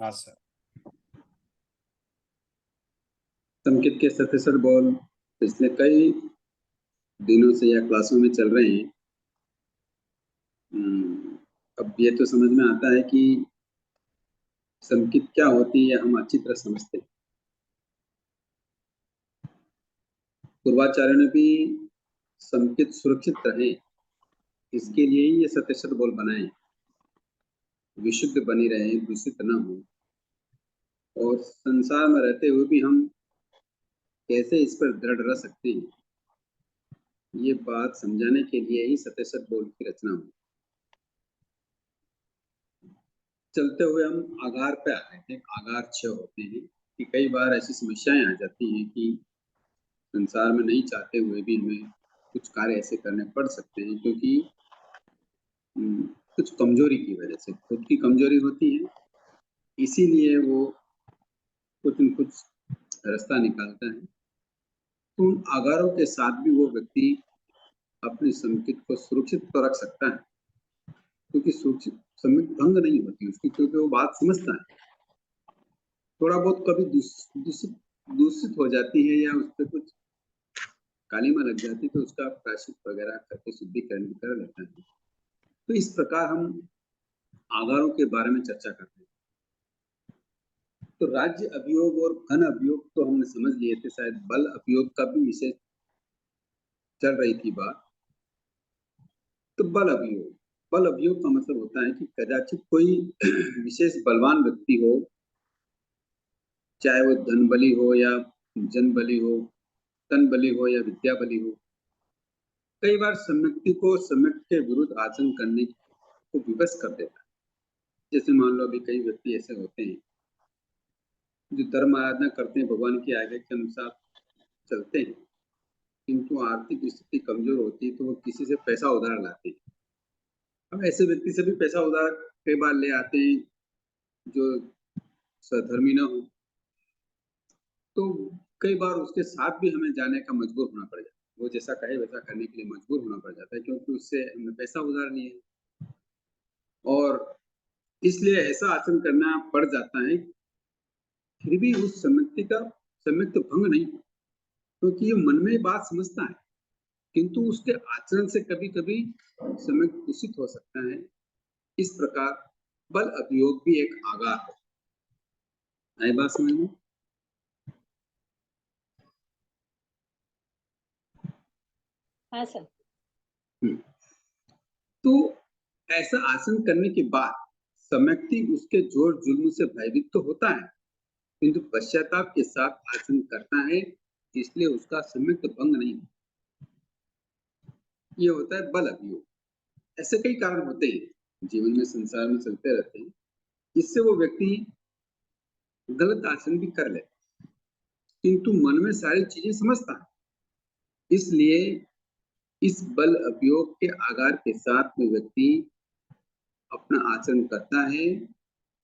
हाँ सर। संकेत के सतसर बॉल पिछले कई दिनों से या क्लासों में चल रहे हैं। अब ये तो समझ में आता है कि संकेत क्या होती है, हम अच्छी तरह समझते हैं। पूर्वाचार्यों ने भी संकेत सुरक्षित रहे, इसके लिए ही ये सतसर बॉल बनाए, विशुद्ध बनी रहे, दूषित न हो, और संसार में रहते हुए भी हम कैसे इस पर दृढ़ रह सकते हैं, ये बात समझाने के लिए ही सतसर बॉल की रचना हुई। चलते हुए हम आगार पे आ रहे थे। आगार 6 होते हैं कि कई बार ऐसी समस्याएं आ जाती हैं कि संसार में नहीं चाहते हुए भी हमें कुछ कार्य ऐसे करने पड़ सकते हैं, क्योंकि कुछ कमजोरी की वजह से, खुद की कमजोरी होती है, इसीलिए वो कुछ न कुछ रास्ता निकालता है। तो उन आगारों के साथ भी वो व्यक्ति अपनी संकेत को सुरक्षित तो रख सकता है, क्योंकि सुरक्षित संकेत भंग नहीं होती उसकी, क्योंकि वो बात समझता है। थोड़ा बहुत कभी दूषित हो जाती है या उस पर कुछ कालीमा लग जाती है, तो उसका प्रायश्चित वगैरह करके शुद्धिकरण कर लेता है। तो इस प्रकार हम आगारों के बारे में चर्चा करते हैं। तो राज्य अभियोग और घन अभियोग तो हमने समझ लिए थे, शायद बल अभियोग का भी विषय चल रही थी बात। तो बल अभियोग का मतलब होता है कि कदाचित कोई विशेष बलवान व्यक्ति हो, चाहे वो धन बली हो या जन बली हो, तन बली हो या विद्या बली हो, कई बार सम्यक्ति को सम्यक के विरुद्ध आचरण करने को विवश कर देता है। जैसे मान लो अभी कई व्यक्ति ऐसे होते हैं जो धर्म आराधना करते हैं, भगवान की आज्ञा के अनुसार चलते हैं, किंतु आर्थिक स्थिति कमजोर होती है तो वो किसी से पैसा उधार लाते हैं। अब ऐसे व्यक्ति से भी पैसा उधार कई बार ले आते हैं जो सधर्मी ना हो, तो कई बार उसके साथ भी हमें जाने का मजबूर होना पड़ जाता है। वो जैसा कहे वैसा करने के लिए मजबूर होना पड़ जाता है, क्योंकि उससे हमने पैसा उधार लिए और इसलिए ऐसा आचरण करना पड़ जाता है। फिर भी उस सम्यक्त भंग नहीं हो, क्योंकि ये मन में बात समझता है, किंतु उसके आचरण से कभी कभी सम्यक्त दूषित हो सकता है। इस प्रकार बल अभियोग भी एक आगार है। आई बात समझ में? हाँ सर। तो ऐसा आचरण करने के बाद सम्यक्ति उसके जोर जुल्म से भयभीत तो होता है, किंतु पश्चाताप के साथ आचरण करता है, इसलिए उसका सम्यक्त भंग नहीं होता। ये होता है बल अभियोग। ऐसे कई कारण होते हैं जीवन में, संसार में चलते रहते हैं, इससे वो व्यक्ति गलत आचरण भी कर ले, किंतु मन में सारी चीजें समझता है। इसलिए इस बल अभियोग के आगार के साथ में व्यक्ति अपना आचरण करता है,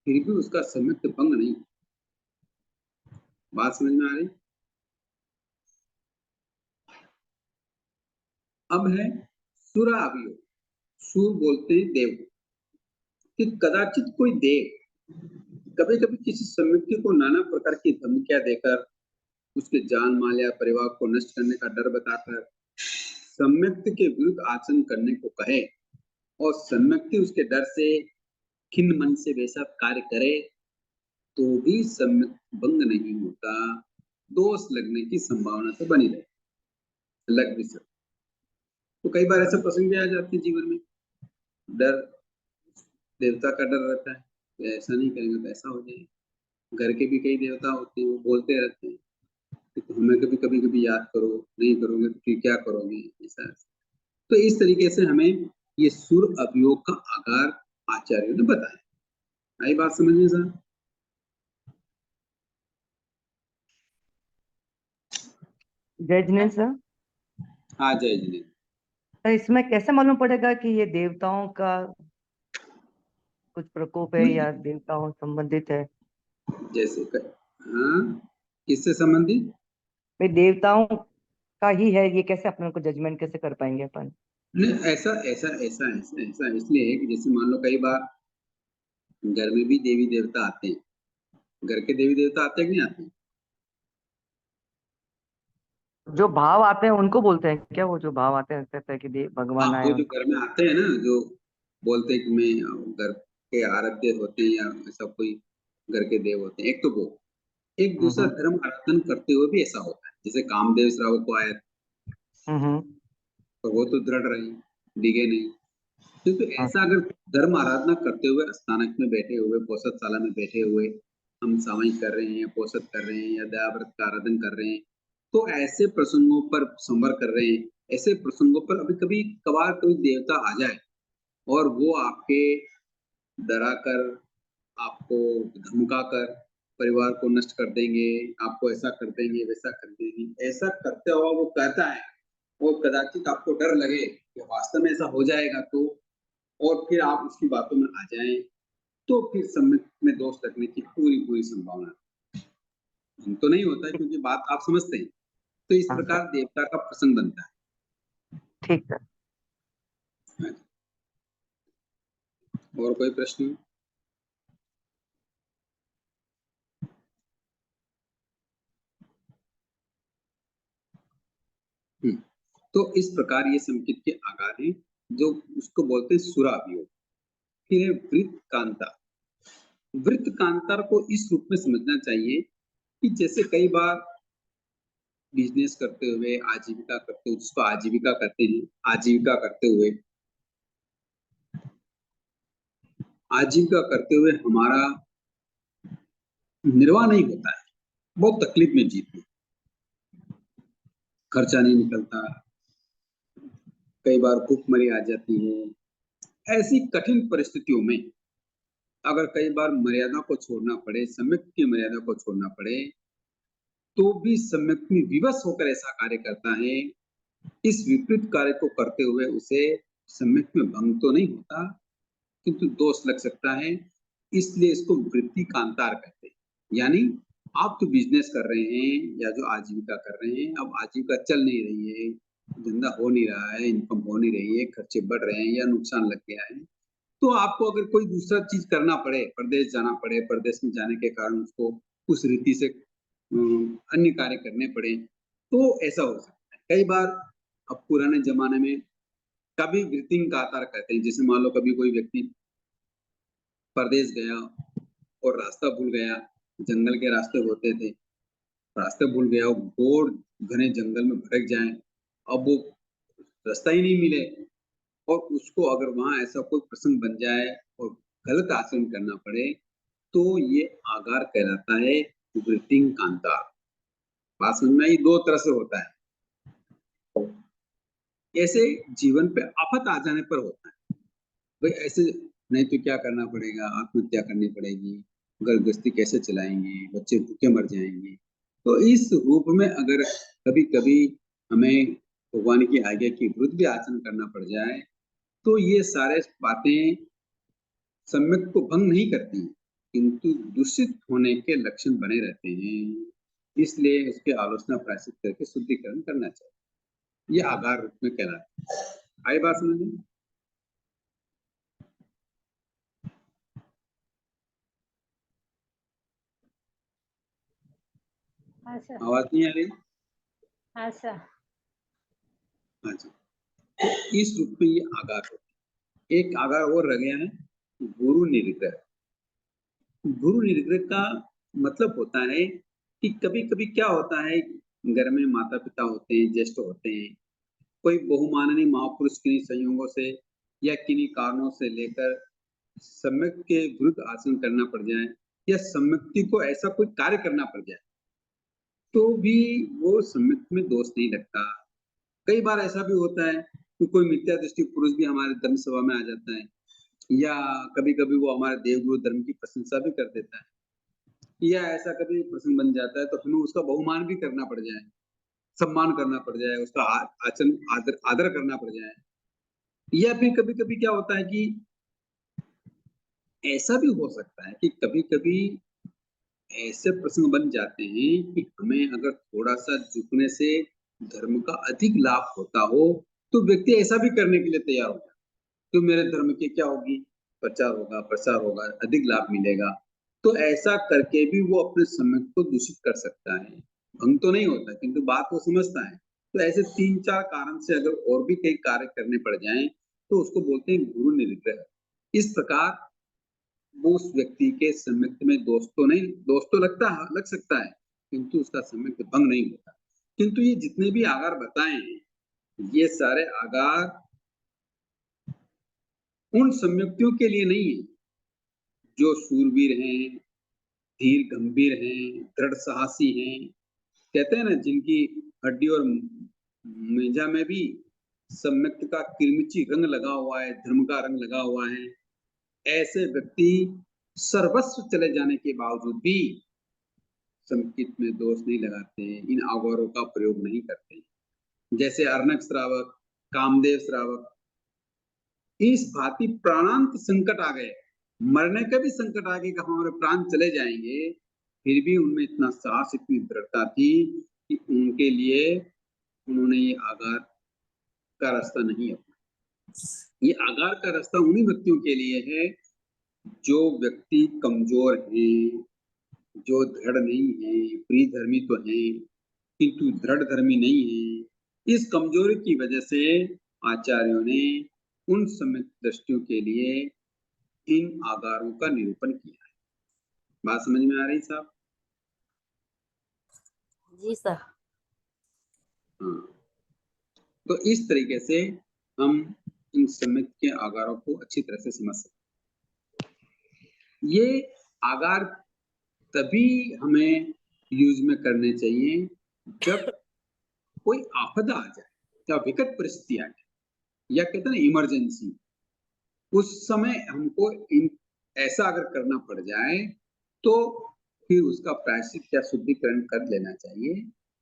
फिर भी उसका सम्यक्त भंग नहीं। बात समझ में आ रही? अब है सुरा अभियोग। सुर बोलते हैं देव कि कदाचित कोई देव कभी कभी किसी सम्यक्ति को नाना प्रकार की धमकियां देकर, उसके जान माल या परिवार को नष्ट करने का डर बताकर सम्यक्ति के विरुद्ध आचरण करने को कहे, और सम्यक्ति उसके डर से खिन्न मन से वैसा कार्य करे, तो भी सम्यक्त भंग नहीं होता, दोष लगने की संभावना तो बनी रहे, लग भी सकता। तो कई बार ऐसा प्रसंग भी आ जाती है जीवन में, डर, देवता का डर रहता है, तो ऐसा नहीं करेंगे तो ऐसा हो जाएगा। घर के भी कई देवता होते हैं, वो बोलते रहते हैं तो हमें कभी याद करो, नहीं करोगे तो फिर क्या करोगे, ऐसा। तो इस तरीके से हमें ये सुर अभियोग का आकार आचार्यों ने बताया। आई बात समझ में सर? जय जिनेन्द्र सर। हाँ जय जिनेन्द्र। तो इसमें कैसे मालूम पड़ेगा कि ये देवताओं का कुछ प्रकोप है या देवताओं संबंधित है? जैसे हाँ, किससे संबंधित? भाई देवताओं का ही है, ये कैसे अपने को जजमेंट कैसे कर पाएंगे अपन? नहीं, ऐसा ऐसा ऐसा ऐसा ऐसा इसलिए है कि जैसे मान लो कई बार घर में भी देवी देवता आते हैं, घर के देवी देवता आते हैं कि नहीं आते? जो भाव आते हैं उनको बोलते हैं क्या? वो जो भाव आते हैं कहते हैं कि हाँ, भगवान आए वो जो उनको। घर में आते हैं ना, जो बोलते हैं कि मैं घर के आराध्य होते हैं या ऐसा कोई घर के देव होते हैं, एक तो वो, एक दूसरा हम्म धर्म आराधन करते हुए भी ऐसा होता है, जैसे कामदेव श्रावक को आया हम्म। तो वो तो दृढ़ रहे, डिगे नहीं। क्योंकि हाँ ऐसा अगर धर्म आराधना करते हुए स्थानक में बैठे हुए, पोषदशाला में बैठे हुए हम सामायिक कर रहे हैं, पोषद कर रहे हैं या दयाव्रत का आराधन कर रहे हैं, तो ऐसे प्रसंगों पर संवर कर रहे हैं, ऐसे प्रसंगों पर अभी कभी कभार कोई देवता आ जाए और वो आपके डरा कर, आपको धमका कर परिवार को नष्ट कर देंगे, आपको ऐसा कर देंगे, वैसा कर देंगे, ऐसा करते हुआ वो कहता है और कदाचित आपको डर लगे कि वास्तव में ऐसा हो जाएगा तो, और फिर आप उसकी बातों में आ जाएं, तो फिर सम्यक में दोष लगने की पूरी संभावना है। हम तो नहीं होता है क्योंकि बात आप समझते हैं, तो इस हाँ सर, प्रकार देवता का प्रसंग बनता ठीक सर। है। और कोई प्रश्न? हम्म, तो इस प्रकार ये संकेत के आकार हैं, जो उसको बोलते हैं सुराभियोग। फिर है वृत्त कांता। वृत्त कांतार को इस रूप में समझना चाहिए कि जैसे कई बार बिजनेस करते हुए, आजीविका करते हुए, जिसको आजीविका कहते हैं, आजीविका करते हुए, आजीविका करते हुए हमारा निर्वाह नहीं होता है, बहुत तकलीफ में जीते हैं, खर्चा नहीं निकलता, कई बार भूखमरी आ जाती है। ऐसी कठिन परिस्थितियों में अगर कई बार मर्यादा को छोड़ना पड़े, सम्यक की मर्यादा को छोड़ना पड़े, तो भी सम्यक में विवश होकर ऐसा कार्य करता है। इस विपरीत कार्य को करते हुए उसे सम्यक में भंग तो नहीं होता, किंतु दोष लग सकता है। इसलिए इसको वृत्ति कांतार कहते हैं। यानी आप तो बिजनेस कर रहे हैं या जो आजीविका कर रहे हैं, अब आजीविका चल नहीं रही है, धंधा हो नहीं रहा है, इनकम हो नहीं रही है, खर्चे बढ़ रहे हैं या नुकसान लग गया है, तो आपको अगर कोई दूसरा चीज करना पड़े, प्रदेश जाना पड़े, प्रदेश में जाने के कारण उसको उस रीति से अन्य कार्य करने पड़े, तो ऐसा हो सकता है। कई बार अब पुराने जमाने में कभी वृत्तिंग कातार कहते हैं, जैसे मान लो कभी कोई व्यक्ति परदेश गया और रास्ता भूल गया, जंगल के रास्ते होते थे, रास्ते भूल गया, वो घोर घने जंगल में भटक जाए, अब वो रास्ता ही नहीं मिले, और उसको अगर वहां ऐसा कोई प्रसंग बन जाए और गलत आचरण करना पड़े, तो ये आगार कहलाता है, वृत्तिंग कांतार। बात समझ में आई? दो तरह से होता है। ऐसे जीवन पे आफत आ जाने पर होता है भाई, ऐसे नहीं तो क्या करना पड़ेगा, आत्महत्या करनी पड़ेगी, घर गृहस्थी कैसे चलाएंगे, बच्चे भूखे मर जाएंगे। तो इस रूप में अगर कभी कभी हमें भगवान की आज्ञा के विरुद्ध भी आचरण करना पड़ जाए, तो ये सारे बातें सम्यक को भंग नहीं करती, किंतु दूषित होने के लक्षण बने रहते हैं। इसलिए उसके आलोचना प्रायश्चित करके शुद्धिकरण करना चाहिए। ये आधार रूप में कहलाता है। आई बात समझ में? हाँ सर। आवाज नहीं आ रही? हाँ सर। हाँ जी। तो इस रूप में ये आगार होता है। एक आगार और रह गया है, गुरु निग्रह। गुरु निग्रह का मतलब होता है कि कभी कभी क्या होता है, घर में माता पिता होते हैं, ज्येष्ठ होते हैं, कोई बहुमाननीय महापुरुष किन्हीं संयोगों से या किन्हीं कारणों से लेकर सम्यक के विरुद्ध आचरण करना पड़ जाए, या सम्यक्ति को ऐसा कोई कार्य करना पड़ जाए, तो भी वो सम्यक में दोष नहीं लगता। कई बार ऐसा भी होता है कि कोई मिथ्या दृष्टि पुरुष भी हमारे धर्म सभा में आ जाता है, या कभी कभी वो हमारे देवगुरु धर्म की प्रशंसा भी कर देता है, या ऐसा कभी प्रसंग बन जाता है तो हमें उसका बहुमान भी करना पड़ जाए, सम्मान करना पड़ जाए, उसका आचरण आदर आदर करना पड़ जाए। या फिर कभी कभी क्या होता है कि ऐसा भी हो सकता है कि कभी कभी ऐसे प्रसंग बन जाते हैं कि हमें अगर थोड़ा सा झुकने से धर्म का अधिक लाभ होता हो, तो व्यक्ति ऐसा भी करने के लिए तैयार हो जाए। तो मेरे धर्म की क्या होगी, प्रचार होगा, प्रसार होगा, अधिक लाभ मिलेगा, तो ऐसा करके भी वो अपने सम्यक को दूषित कर सकता है। भंग तो नहीं होता, किंतु बात वो समझता है। तो ऐसे 3-4 कारण से अगर और भी कई कार्य करने पड़ जाएं तो उसको बोलते हैं गुरु निग्रह। इस प्रकार वो उस व्यक्ति के सम्यक में दोष तो लग सकता है, किंतु उसका सम्यक भंग नहीं होता। किंतु ये जितने भी आगार बताए हैं, ये सारे आगार उन सम्यक्तियों के लिए नहीं है जो शूरवीर हैं, धीर गंभीर हैं, दृढ़ साहसी हैं। कहते हैं ना, जिनकी हड्डी और मेजा में भी सम्यक का किरमिची रंग लगा हुआ है, धर्म का रंग लगा हुआ है। ऐसे व्यक्ति सर्वस्व चले जाने के बावजूद भी संकित में दोष नहीं लगाते, इन आगारों का प्रयोग नहीं करते। जैसे अर्नक श्रावक, कामदेव श्रावक, इस भांति प्राणांत संकट आ गए, मरने का भी संकट आ गया कि हमारे प्राण चले जाएंगे, फिर भी उनमें इतना साहस, इतनी दृढ़ता थी कि उनके लिए उन्होंने ये आगार का रास्ता नहीं अपनाया। ये आगार का रास्ता उन्हीं व्यक्तियों के लिए है जो व्यक्ति कमजोर हैं, जो दृढ़ नहीं है, प्रिय धर्मी तो हैं किंतु दृढ़ धर्मी नहीं है। इस कमजोरी की वजह से आचार्यों ने उन सम्यक दृष्टियों के लिए इन आगारों का निरूपण किया है। बात समझ में आ रही साहब? जी सर। हाँ, तो इस तरीके से हम इन सम्यक के आगारों को अच्छी तरह से समझ सकते हैं। ये आगार तभी हमें यूज में करने चाहिए जब कोई आपदा आ जाए या विकट परिस्थिति आ जाए, या कहते हैं ना इमरजेंसी, उस समय हमको ऐसा अगर करना पड़ जाए तो फिर उसका प्रायश्चित या शुद्धिकरण कर लेना चाहिए।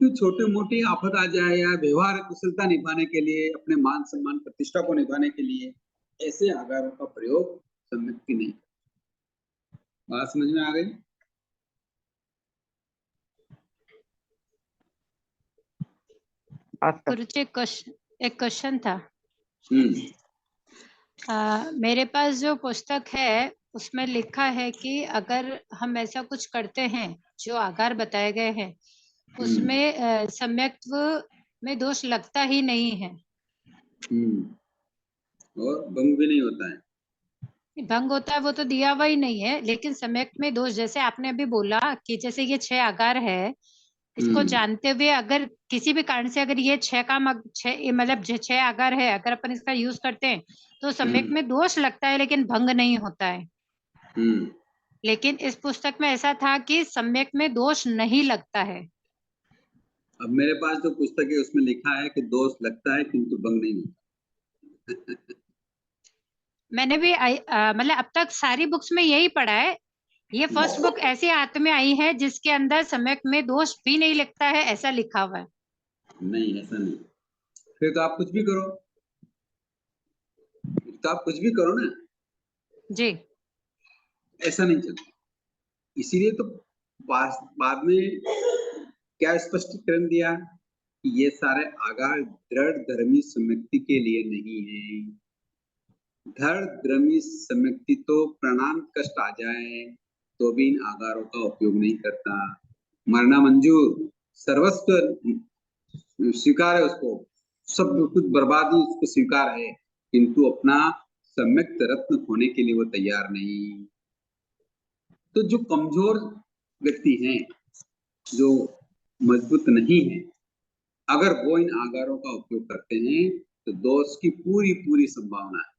फिर छोटे मोटी आफत आ जाए या व्यवहार कुशलता निभाने के लिए, अपने मान सम्मान प्रतिष्ठा को निभाने के लिए ऐसे आगारों का प्रयोग सम्यक की नहीं। बात समझ में आ गई? गुरुजी एक क्वेश्चन था। हम्म। मेरे पास जो पुस्तक है उसमें लिखा है कि अगर हम ऐसा कुछ करते हैं जो आगार बताए गए हैं उसमें सम्यक्त्व में दोष लगता ही नहीं है। और भंग भी नहीं होता है। भंग होता है वो तो दिया हुआ ही नहीं है, लेकिन सम्यक में दोष, जैसे आपने अभी बोला कि जैसे ये 6 आगार है, इसको जानते हुए अगर किसी भी कारण से अगर ये 6 काम 6 मतलब 6 आगार है, अगर अपन इसका यूज करते हैं तो सम्यक में दोष लगता है लेकिन भंग नहीं होता है। लेकिन इस पुस्तक में ऐसा था कि सम्यक में दोष नहीं लगता है। अब मेरे पास जो पुस्तक है उसमें लिखा है कि दोष लगता है किंतु भंग नहीं होता। मैंने भी मतलब अब तक सारी बुक्स में यही पढ़ा है। ये फर्स्ट बुक ऐसी हाथ में आई है जिसके अंदर सम्यक में दोष भी नहीं लगता है, ऐसा लिखा हुआ है। नहीं, ऐसा नहीं। फिर तो आप कुछ भी करो, ना जी। ऐसा नहीं चलता। इसीलिए तो बाद में क्या स्पष्टीकरण दिया कि ये सारे आगार दृढ़ धर्मी सम्यक्ति के लिए नहीं है। दृढ़ धर्मी सम्यक्ति तो प्राणांत कष्ट आ जाए तो भी इन आगारों का उपयोग नहीं करता। मरना मंजूर, सर्वस्व स्वीकार है उसको, सब कुछ बर्बादी उसको स्वीकार है, किंतु अपना सम्यक रत्न खोने के लिए वो तैयार नहीं। तो जो कमजोर व्यक्ति हैं, जो मजबूत नहीं है, अगर वो इन आगारों का उपयोग करते हैं तो दोष की पूरी पूरी संभावना है।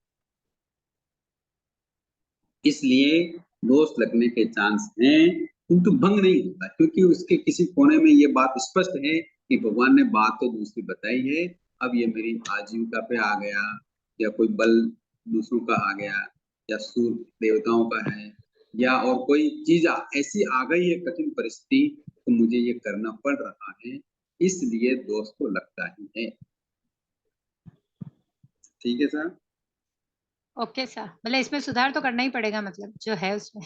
इसलिए दोष लगने के चांस हैं किंतु भंग नहीं होता, क्योंकि उसके किसी कोने में ये बात स्पष्ट है कि भगवान ने बात तो दूसरी बताई है, अब ये मेरी आजीविका पे आ गया, या कोई बल दूसरों का आ गया, या सूर्य देवताओं का है, या और कोई चीज ऐसी आ गई है कठिन परिस्थिति, तो मुझे ये करना पड़ रहा है, इसलिए दोष तो लगता ही है। ठीक है सर? ओके सर, मतलब इसमें सुधार तो करना ही पड़ेगा, मतलब जो है उसमें।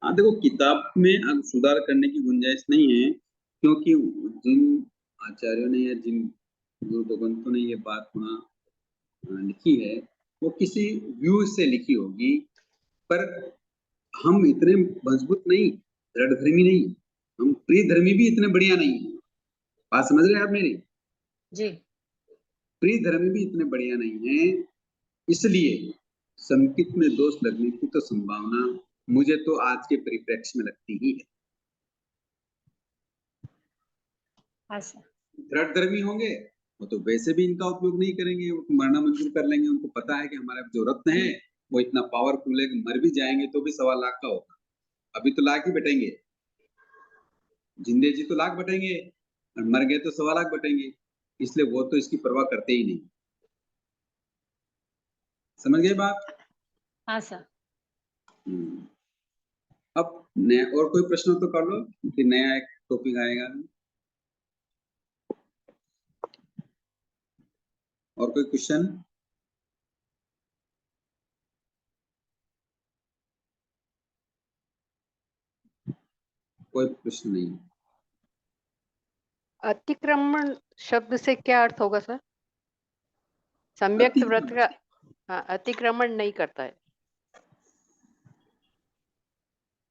हाँ देखो, किताब में अब सुधार करने की गुंजाइश नहीं है, क्योंकि जिन आचार्यों ने या जिन गुरु भगवंतों ने ये बात वहाँ लिखी है वो किसी व्यू से लिखी होगी, पर हम इतने मजबूत नहीं, दृढ़धर्मी नहीं, हम प्रियधर्मी भी इतने बढ़िया नहीं है। बात समझ रहे हैं आप मेरी? जी। प्रियधर्मी भी इतने बढ़िया नहीं है, इसलिए संकित में दोष लगने की तो संभावना मुझे तो आज के परिप्रेक्ष्य में लगती ही है। हाँ सर। दृढ़धर्मी होंगे वो तो वैसे भी इनका उपयोग नहीं करेंगे, वो तो मरना मंजूर कर लेंगे। उनको पता है कि हमारा जो रत्न है वो इतना पावरफुल है कि मर भी जाएंगे तो भी 1.25 लाख का होगा। अभी तो लाख ही बटेंगे, जिंदे जी तो लाख बटेंगे और मर गए तो 1.25 लाख बटेंगे, इसलिए वो तो इसकी परवाह करते ही नहीं। समझ गए बात? हाँ सर। अब नया और कोई प्रश्न तो कर लो, कि नया एक टॉपिक आएगा। और कोई क्वेश्चन? कोई प्रश्न नहीं। अतिक्रमण शब्द से क्या अर्थ होगा सर? सम्यक्त व्रत का, हाँ, अतिक्रमण नहीं करता है।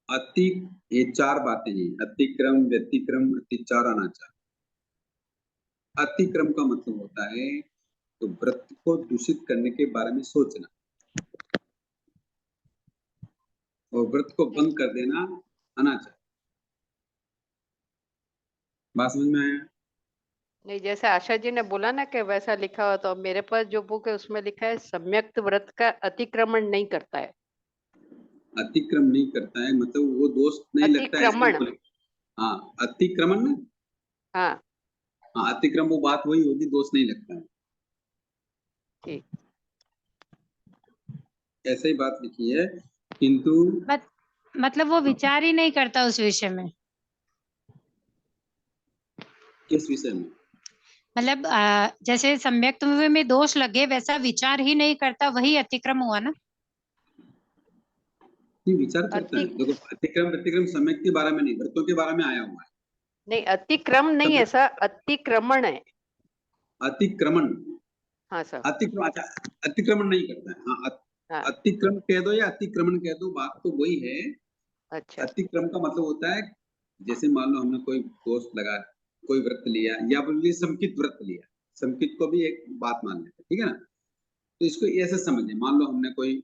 अति, ये 4 बातें हैं, अतिक्रम, व्यतिक्रम, अतिचार, अनाचार। अतिक्रम का मतलब होता है तो व्रत को दूषित करने के बारे में सोचना, और व्रत को भंग कर देना अनाचार। बात समझ में आया? नहीं, जैसे आशा जी ने बोला ना कि वैसा लिखा हुआ, तो मेरे पास जो बुक है उसमें लिखा है सम्यक्त व्रत का अतिक्रमण नहीं करता है। अतिक्रम नहीं करता है मतलब वो दोष नहीं लगता है अतिक्रमण। इसमें। हाँ, अतिक्रमण ना, हाँ हाँ, अतिक्रम वो बात वही होगी, दोष नहीं लगता है। ठीक। ऐसे ही बात लिखी है, किंतु मतलब वो विचार ही नहीं करता उस विषय में। किस विषय में? मतलब जैसे सम्यक्त में दोष लगे वैसा विचार ही नहीं करता, वही अतिक्रम हुआ ना? नहीं, विचार करता है। देखो, अतिक्रम व्यतिक्रम सम्यक के बारे में नहीं, व्रतों के बारे में आया हुआ है। नहीं, अतिक्रम नहीं, ऐसा अतिक्रमण है। अतिक्रमण, हाँ सर। अतिक्रमण, अच्छा, अतिक्रमण नहीं करता है। हाँ, हाँ, अतिक्रम कह दो या अतिक्रमण कह दो, बात तो वही है। अच्छा। अतिक्रम का मतलब होता है, जैसे मान लो हमने कोई दोस्त लगा, कोई व्रत लिया, या बोलिए समकित व्रत लिया, समकित को भी एक बात मान लेते हैं, ठीक है ना? तो इसको ऐसे समझिए, मान लो हमने कोई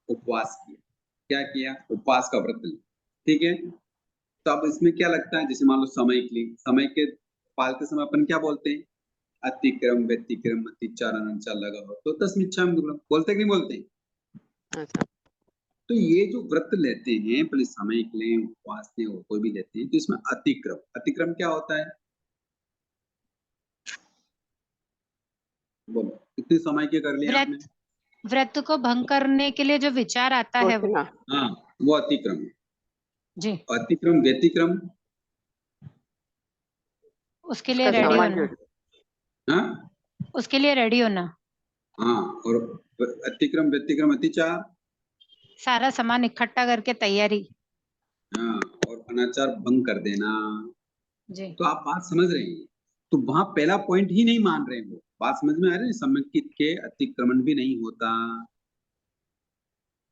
उपवास किया, क्या किया? उपवास का व्रत लिया, ठीक है? तो अब इसमें क्या लगता है, जैसे मान लो समय के लिए, समय के पालते समय अपन क्या बोलते हैं? अतिक्रम, व्यतिक्रम, अतिचार, अनाचार लगा हो तो तस्मिच्छामि दुर्लभम, बोलते कि नहीं बोलते? अच्छा। तो ये जो व्रत लेते हैं, पहले सामयिक लें, उपवास लें, और कोई भी लेते हैं, तो इसमें अतिक्रम, अतिक्रम क्या होता है? बोलो, कितने समय के कर लिया आपने? व्रत को भंग करने के लिए जो विचार आता है वो, हाँ, वो अतिक्रम है। जी, अतिक्रम, व्यतिक्रम, उसके लिए रेडी होना। हाँ उसके लिए रेडी होना। हाँ, और अतिक्रम, व्यतिक्रम, अतिचार, सारा सामान इकट्ठा करके तैयारी। हाँ, और अनाचार भंग कर देना। जी। तो आप बात समझ रहे हैं? तो वहां पहला पॉइंट ही नहीं मान रहे हो। बात समझ में आ रही है? सम्यकित के अतिक्रमण भी नहीं होता,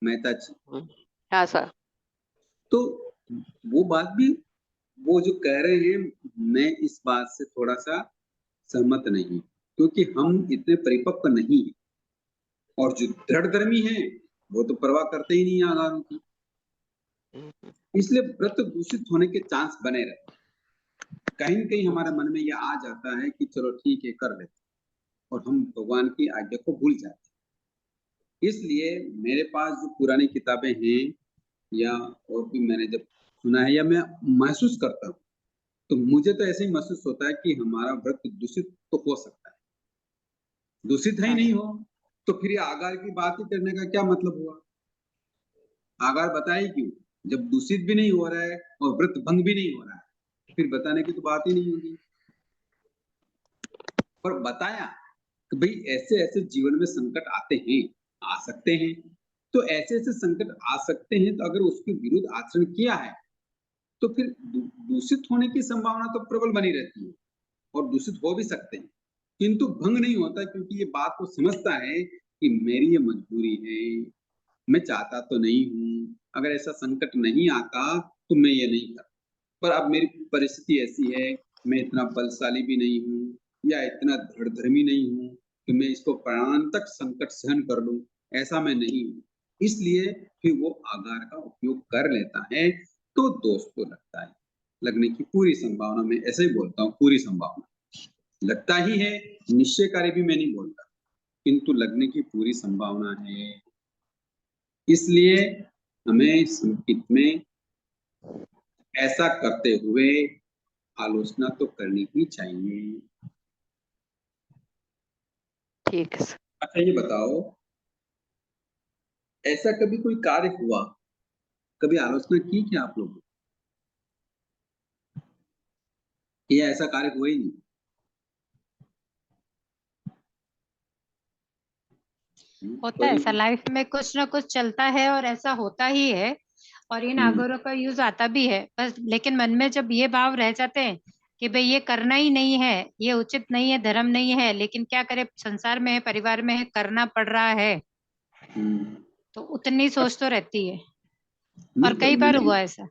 मेहता जी। हाँ सर। तो वो बात भी, वो जो कह रहे हैं, मैं इस बात से थोड़ा सा सहमत नहीं, क्योंकि हम इतने परिपक्व नहीं हैं, और जो दृढ़धर्मी हैं वो तो परवाह करते ही नहीं आधारों की, इसलिए व्रत दूषित होने के चांस बने रहते। कहीं न कहीं हमारे मन में ये आ जाता है कि चलो ठीक है, कर लेते, और हम भगवान की आज्ञा को भूल जाते हैं। इसलिए मेरे पास जो पुरानी किताबें हैं, या और भी मैंने जब सुना है या मैं महसूस करता हूँ, तो मुझे तो ऐसे ही महसूस होता है कि हमारा व्रत दूषित तो हो सकता है। दूषित है ही नहीं हो तो फिर ये आगार की बात ही करने का क्या मतलब हुआ? आगार बताए क्यों, जब दूषित भी नहीं हो रहा है और व्रत भंग भी नहीं हो रहा है, फिर बताने की तो बात ही नहीं होगी। पर बताया कि भाई ऐसे ऐसे जीवन में संकट आते हैं, आ सकते हैं, तो ऐसे ऐसे संकट आ सकते हैं, तो अगर उसके विरुद्ध आचरण किया है तो फिर दूषित होने की संभावना तो प्रबल बनी रहती है, और दूषित हो भी सकते हैं, किंतु भंग नहीं होता, क्योंकि ये बात को समझता है कि मेरी ये मजबूरी है, मैं चाहता तो नहीं हूँ, अगर ऐसा संकट नहीं आता तो मैं ये नहीं करता, पर अब मेरी परिस्थिति ऐसी है, मैं इतना बलशाली भी नहीं हूँ या इतना दृढ़धर्मी नहीं हूँ कि मैं इसको प्राण तक संकट सहन कर लूं, ऐसा मैं नहीं हूँ। इसलिए फिर वो आगार का उपयोग कर लेता है, तो दोष तो लगता है, लगने की पूरी संभावना, मैं ऐसे ही बोलता हूँ, पूरी संभावना लगता ही है, निश्चयकारी भी मैं नहीं बोलता, किंतु लगने की पूरी संभावना है। इसलिए हमें संकित में ऐसा करते हुए आलोचना तो करनी ही चाहिए। ठीक है सर। अच्छा ये बताओ, ऐसा कभी कोई कार्य हुआ, कभी आलोचना की क्या आप लोगों ने, या ऐसा कार्य हुआ ही नहीं? होता है कोई ऐसा, लाइफ में कुछ ना कुछ चलता है और ऐसा होता ही है, और इन आगरों का यूज आता भी है बस। लेकिन मन में जब ये भाव रह जाते हैं कि भाई ये करना ही नहीं है, ये उचित नहीं है, धर्म नहीं है, लेकिन क्या करे, संसार में है, परिवार में है, करना पड़ रहा है, तो उतनी सोच तो रहती है। और नहीं, कई तो बार मैंने हुआ ऐसा।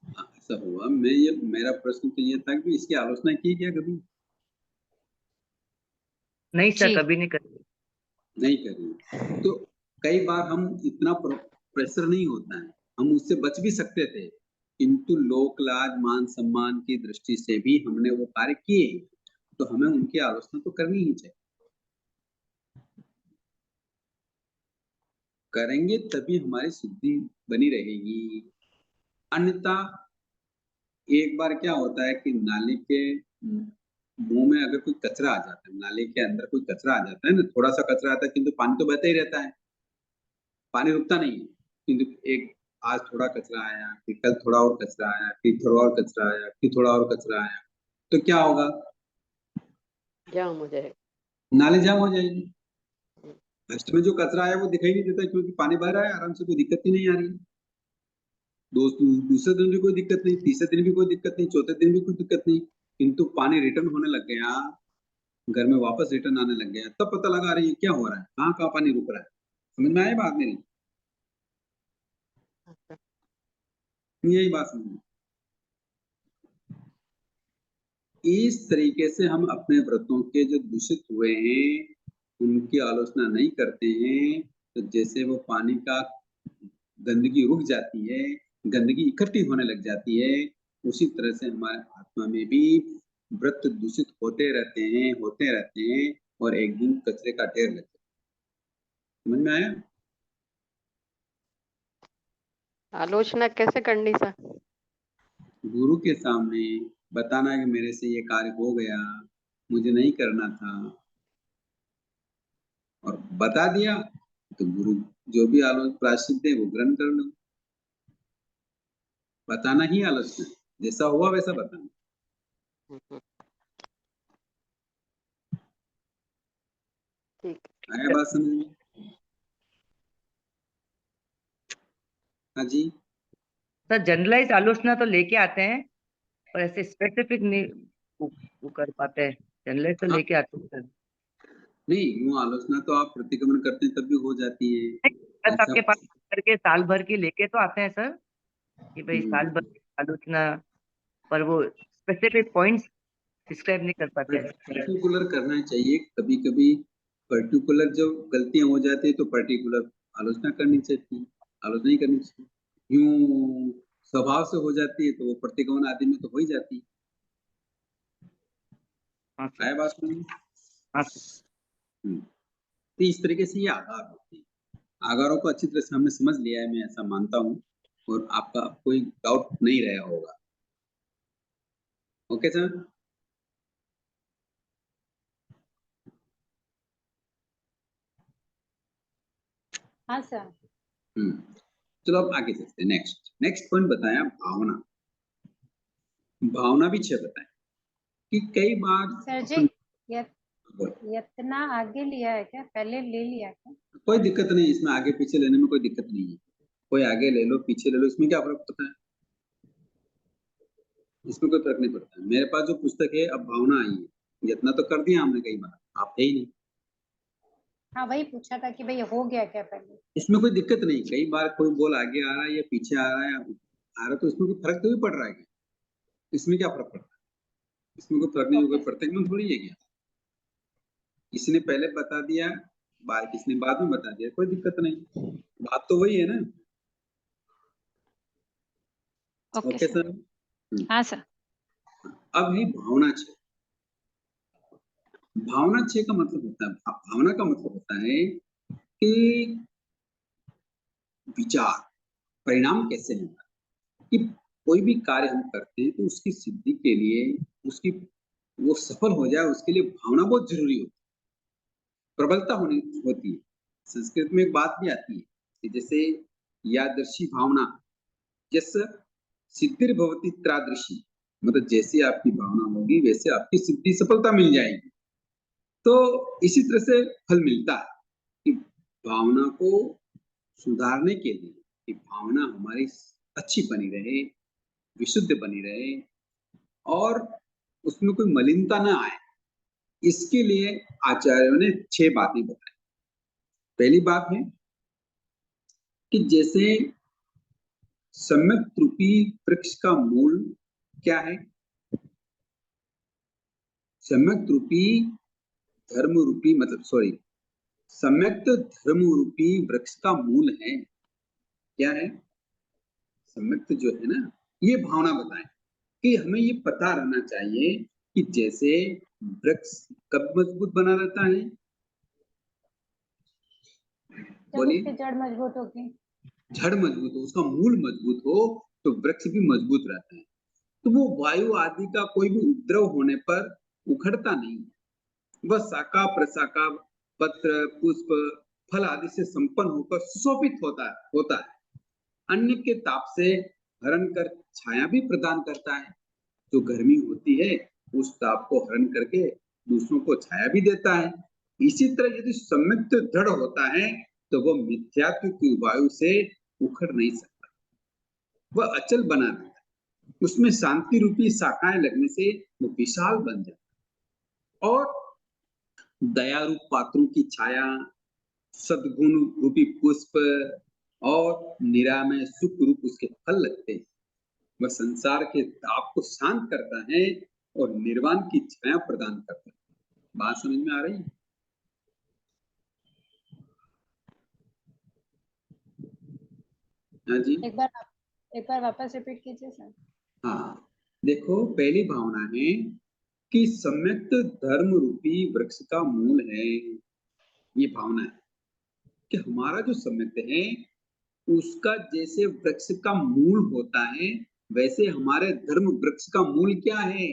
ऐसा हुआ, मैं ये, मेरा प्रश्न तो ये था कि इसकी आलोचना की क्या कभी? नहीं सर, जी। कभी नहीं करी। नहीं करी। तो कई बार हम इतना प्रेशर नहीं होता है, हम उससे बच भी सकते थे, किंतु लोक लाज मान सम्मान की दृष्टि से भी हमने वो कार्य किए, तो हमें उनकी आलोचना तो करनी ही चाहिए। करेंगे तभी हमारी शुद्धि बनी रहेगी, अन्यथा एक बार क्या होता है कि नाली के मुंह में अगर कोई कचरा आ जाता है, नाली के अंदर कोई कचरा आ जाता है ना, थोड़ा सा कचरा आता है, किंतु पानी तो बहता ही रहता है, पानी रुकता नहीं है, किंतु एक आज थोड़ा कचरा आया, फिर कल थोड़ा और कचरा आया, फिर थोड़ा और कचरा आया, फिर थोड़ा और कचरा आया, तो क्या होगा? जाम हो जाएगा। नाली जाम हो जाएगी। फर्स्ट में जो कचरा आया वो दिखाई नहीं देता, क्योंकि पानी बह रहा है आराम से, कोई दिक्कत ही नहीं आ रही है। दूसरे दिन भी कोई दिक्कत नहीं, तीसरे दिन भी कोई दिक्कत नहीं, चौथे दिन भी कोई दिक्कत नहीं, किंतु पानी रिटर्न होने लग गया, घर में वापस रिटर्न आने लग गया, तब पता लगा रही है क्या हो रहा है, कहाँ कहाँ पानी रुक रहा है। समझ में आया बात मेरी? यही बात समझ में। इस तरीके से हम अपने व्रतों के जो दूषित हुए हैं उनकी आलोचना नहीं करते हैं, तो जैसे वो पानी का गंदगी रुक जाती है, गंदगी इकट्ठी होने लग जाती है, उसी तरह से हमारे आत्मा में भी व्रत दूषित होते रहते हैं, और एक दिन कचरे का ढेर लग जाता है। समझ में आया? आलोचना कैसे करनी सर? गुरु के सामने बताना कि मेरे से ये कार्य हो गया, मुझे नहीं करना था, और बता दिया, तो गुरु जो भी आलोचना प्रायश्चित दे वो ग्रहण कर लो। बताना ही आलोचना है, जैसा हुआ वैसा बताना। ठीक। आया बात समझ में? हाँ जी। सर जनरलाइज आलोचना तो लेके आते हैं, और ऐसे स्पेसिफिक नहीं वो कर पाते हैं। जनरलाइज तो हाँ, लेके आते हैं सर। नहीं यूं आलोचना तो आप प्रतिक्रमण करते हैं तब भी हो जाती है। बस ऐसा आपके पास करके साल भर की लेके तो आते हैं सर, कि भाई साल भर की आलोचना, पर वो स्पेसिफिक पॉइंट्स डिस्क्राइब नहीं कर पाते हैं। पर्टिकुलर करना चाहिए, कभी कभी पर्टिकुलर जब गलतियां हो जाती है तो पर्टिकुलर आलोचना करनी चाहिए, आलोचना ही करनी चाहिए। यूं स्वभाव से हो जाती है तो वो प्रतिक्रमण आदि में तो हो ही जाती है। हाँ सर। आया बात समझ में? हाँ सर। तो इस तरीके से ये आगार होते हैं। आगारों को अच्छी तरह से हमने समझ लिया है, मैं ऐसा मानता हूँ, और आपका कोई डाउट नहीं रहा होगा। Okay sir? हाँ सर। चलो अब आगे चलते हैं। नेक्स्ट पॉइंट बताया भावना। भावना भी 6 बताए कि कई बार सर जी, इतना आगे लिया है क्या, पहले ले लिया क्या? कोई दिक्कत नहीं, इसमें आगे पीछे लेने में कोई दिक्कत नहीं है, कोई आगे ले लो पीछे ले लो, इसमें क्या फर्क पड़ता है? इसमें कोई फर्क नहीं पड़ता है। मेरे पास जो पुस्तक है, अब भावना आई है, इतना तो कर दिया हमने कई बार, आप थे ही नहीं। हाँ वही पूछा था कि भाई हो गया क्या पहले। इसमें कोई दिक्कत नहीं, कई बार कोई बोल आगे आ रहा है या पीछे आ रहा है तो इसमें कोई फर्क तो नहीं पड़ रहा है क्या? इसमें क्या फर्क पड़ता है? इसमें कोई फर्क नहीं होगा, प्रत्येक में थोड़ी है क्या? किसी ने पहले बता दिया, किसी ने बाद में बता दिया, कोई दिक्कत नहीं, बात तो वही है ना। Okay sir. हाँ सर। अब है भावना छह। भावना छह का मतलब होता है, भावना का मतलब होता है कि विचार, परिणाम कैसे होगा, कि कोई भी कार्य हम करते हैं तो उसकी सिद्धि के लिए, उसकी वो सफल हो जाए उसके लिए भावना बहुत जरूरी होती है, प्रबलता होती है। संस्कृत में एक बात भी आती है कि जैसे यादृशी भावना जैस सिद्धिर्भवति त्रादृशी, मतलब जैसी आपकी भावना होगी वैसे आपकी सिद्धि सफलता मिल जाएगी। तो इसी तरह से फल मिलता है कि भावना को सुधारने के लिए, कि भावना हमारी अच्छी बनी रहे, विशुद्ध बनी रहे और उसमें कोई मलिनता न आए, इसके लिए आचार्यों ने 6 बातें बताई। पहली बात है कि जैसे सम्यक रूपी वृक्ष का मूल क्या है, सम्यक रूपी धर्म रूपी, मतलब सॉरी, सम्यक धर्म रूपी वृक्ष का मूल है, क्या है? सम्यक जो है ना, ये भावना बताएं कि हमें ये पता रहना चाहिए कि जैसे वृक्ष कब मजबूत बना रहता है, बोलिए। जड़ मजबूत होगी, जड़ मजबूत हो, उसका मूल मजबूत हो तो वृक्ष भी मजबूत रहता है। तो वो वायु आदि का कोई भी उपद्रव होने पर उखड़ता नहीं, वह शाखा प्रशाखा पत्र पुष्प फल आदि से संपन्न होकर सुशोभित होता है। अन्य के ताप से हरण कर छाया भी प्रदान करता है, जो गर्मी होती है उस ताप को हरण करके दूसरों को छाया भी देता है। इसी तरह यदि सम्यक दृढ़ होता है तो वह मिथ्यात्व की वायु से उखड़ नहीं सकता, वह अचल बना रहता है। उसमें शांति रूपी शाखाएं लगने से वो विशाल बन जाता है। और दया रूप पात्रों की छाया, सद्गुण रूपी पुष्प और निरामय सुख रूप उसके फल लगते हैं। वह संसार के ताप को शांत करता है और निर्वाण की छाया प्रदान करता है। बात समझ में आ रही है? हाँ जी, एक बार वापस रिपीट कीजिए सर। हाँ देखो, पहली भावना है कि सम्यक धर्म रूपी वृक्ष का मूल है। ये भावना है कि हमारा जो सम्यक है उसका जैसे वृक्ष का मूल होता है वैसे हमारे धर्म वृक्ष का मूल क्या है,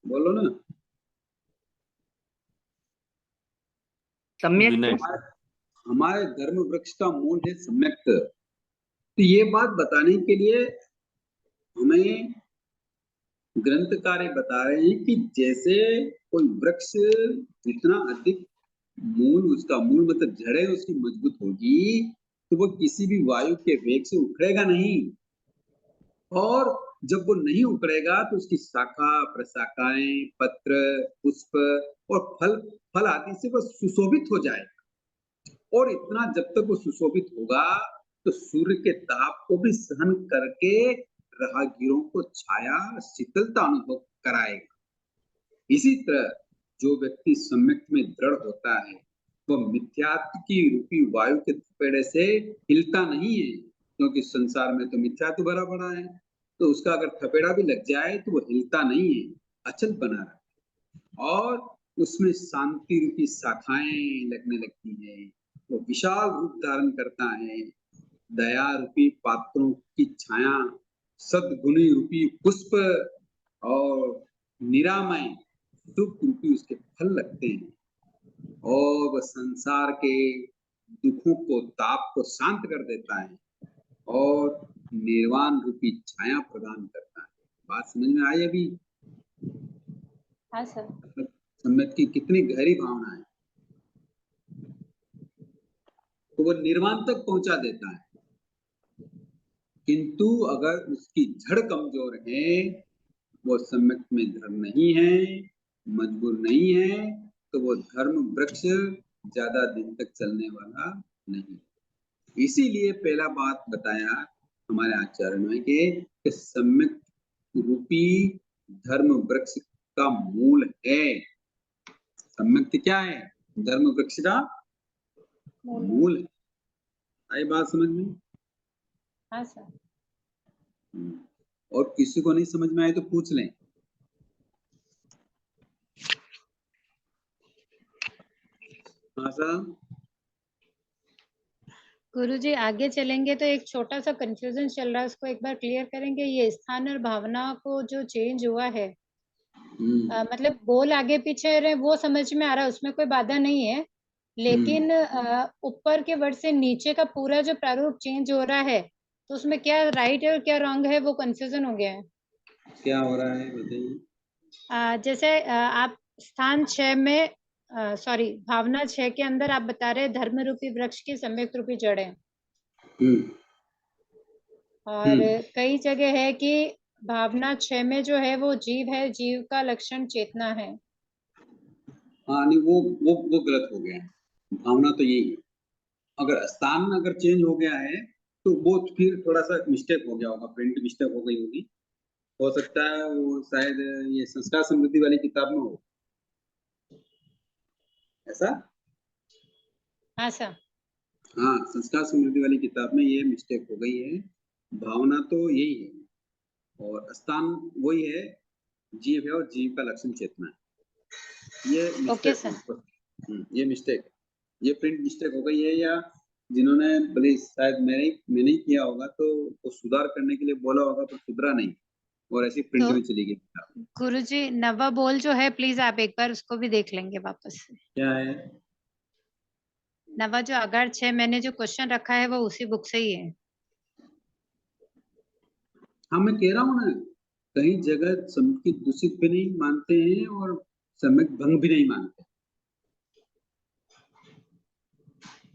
बोलो ना। सम्यक हमारे धर्म वृक्ष का मूल है सम्यक। तो ये बात बताने के लिए हमें ग्रंथकार बता रहे हैं कि जैसे कोई वृक्ष जितना अधिक मूल, उसका मूल मतलब जड़ें उसकी मजबूत होगी तो वो किसी भी वायु के वेग से उखड़ेगा नहीं, और जब वो नहीं उखड़ेगा तो उसकी शाखा प्रशाखाएं पत्र पुष्प और फल आदि से वह सुशोभित हो जाएगा। और इतना जब तक वो सुशोभित होगा तो सूर्य के ताप को भी सहन करके राहगीरों को छाया शीतलता अनुभव कराएगा। इसी तरह जो व्यक्ति सम्यक में दृढ़ होता है वह मिथ्यात्व की रूपी वायु के थपेड़े से हिलता नहीं है, क्योंकि संसार में तो मिथ्यात्व भरा पड़ा है, तो उसका अगर थपेड़ा भी लग जाए तो वो हिलता नहीं है, अचल बना रहता है। और उसमें शांति रूपी शाखाएं लगने लगती है, वो विशाल रूप धारण करता है, दया रूपी पात्रों की छाया, सद्गुणी रूपी पुष्प और निरामय सुख रूपी उसके फल लगते हैं, और वह संसार के दुखों को ताप को शांत कर देता है और निर्वाण रूपी छाया प्रदान करता है। बात समझ में आई अभी? हाँ सर। सम्यक की कितनी गहरी भावना है, तो वो निर्वाण तक पहुंचा देता है। किंतु अगर उसकी जड़ कमजोर है, वो सम्यक में दृढ़ नहीं है, मजबूर नहीं है तो वो धर्म वृक्ष ज्यादा दिन तक चलने वाला नहीं। इसीलिए पहला बात बताया हमारे आचार्य ने कि सम्यक रूपी धर्म वृक्ष का मूल है। सम्यक क्या है? धर्म वृक्ष का मूल है। आई बात समझ में? हाँ सर। और किसी को नहीं समझ में आए तो पूछ लें। हाँ सर। गुरुजी आगे चलेंगे तो एक छोटा सा कंफ्यूजन चल रहा है, उसको एक बार क्लियर करेंगे। ये स्थान और भावना को जो चेंज हुआ है, मतलब बोल आगे पीछे रहे वो समझ में आ रहा है, उसमें कोई बाधा नहीं है, लेकिन ऊपर के वर्ड से नीचे का पूरा जो प्रारूप चेंज हो रहा है, तो उसमें क्या राइट है और क्या रॉन्ग है, वो कंफ्यूजन हो गया है। क्या हो रहा है बताइए। जैसे आप स्थान 6 में सॉरी भावना 6 के अंदर आप बता रहे धर्म रूपी वृक्ष की सम्यक रूपी जड़ है, और कई जगह है कि भावना 6 में जो है वो जीव है, जीव का लक्षण चेतना है। हाँ नहीं, वो गलत हो गया है। भावना तो यही है। अगर स्थान अगर चेंज हो गया है तो वो फिर थोड़ा सा मिस्टेक हो गया होगा, प्रिंट मिस्टेक हो गई होगी। हो सकता है वो शायद ये संस्कार समृद्धि वाली किताब में हो ऐसा। हाँ सर। हाँ, संस्कार समृद्धि वाली किताब में ये मिस्टेक हो गई है। भावना तो यही है और स्थान वही है, जीव है और जीव का लक्षण चेतना है। ये ओके मिस्टेक सर। ये मिस्टेक, ये प्रिंट मिस्टेक हो गई है, या जिन्होंने भले शायद मैंने ही किया होगा तो वो सुधार करने के लिए बोला होगा पर सुधरा नहीं और ऐसी प्रिंट तो में चली गई किताब। गुरुजी नवा बोल जो है, प्लीज आप एक बार उसको भी देख लेंगे वापस से। क्या है? नवा जो अगार 6 मैंने जो क्वेश्चन रखा है वो उसी बुक से ही है। हाँ मैं कह रहा हूँ ना, कई जगह सम्यक दूषित भी नहीं मानते हैं और सम्यक भंग भी नहीं मानते।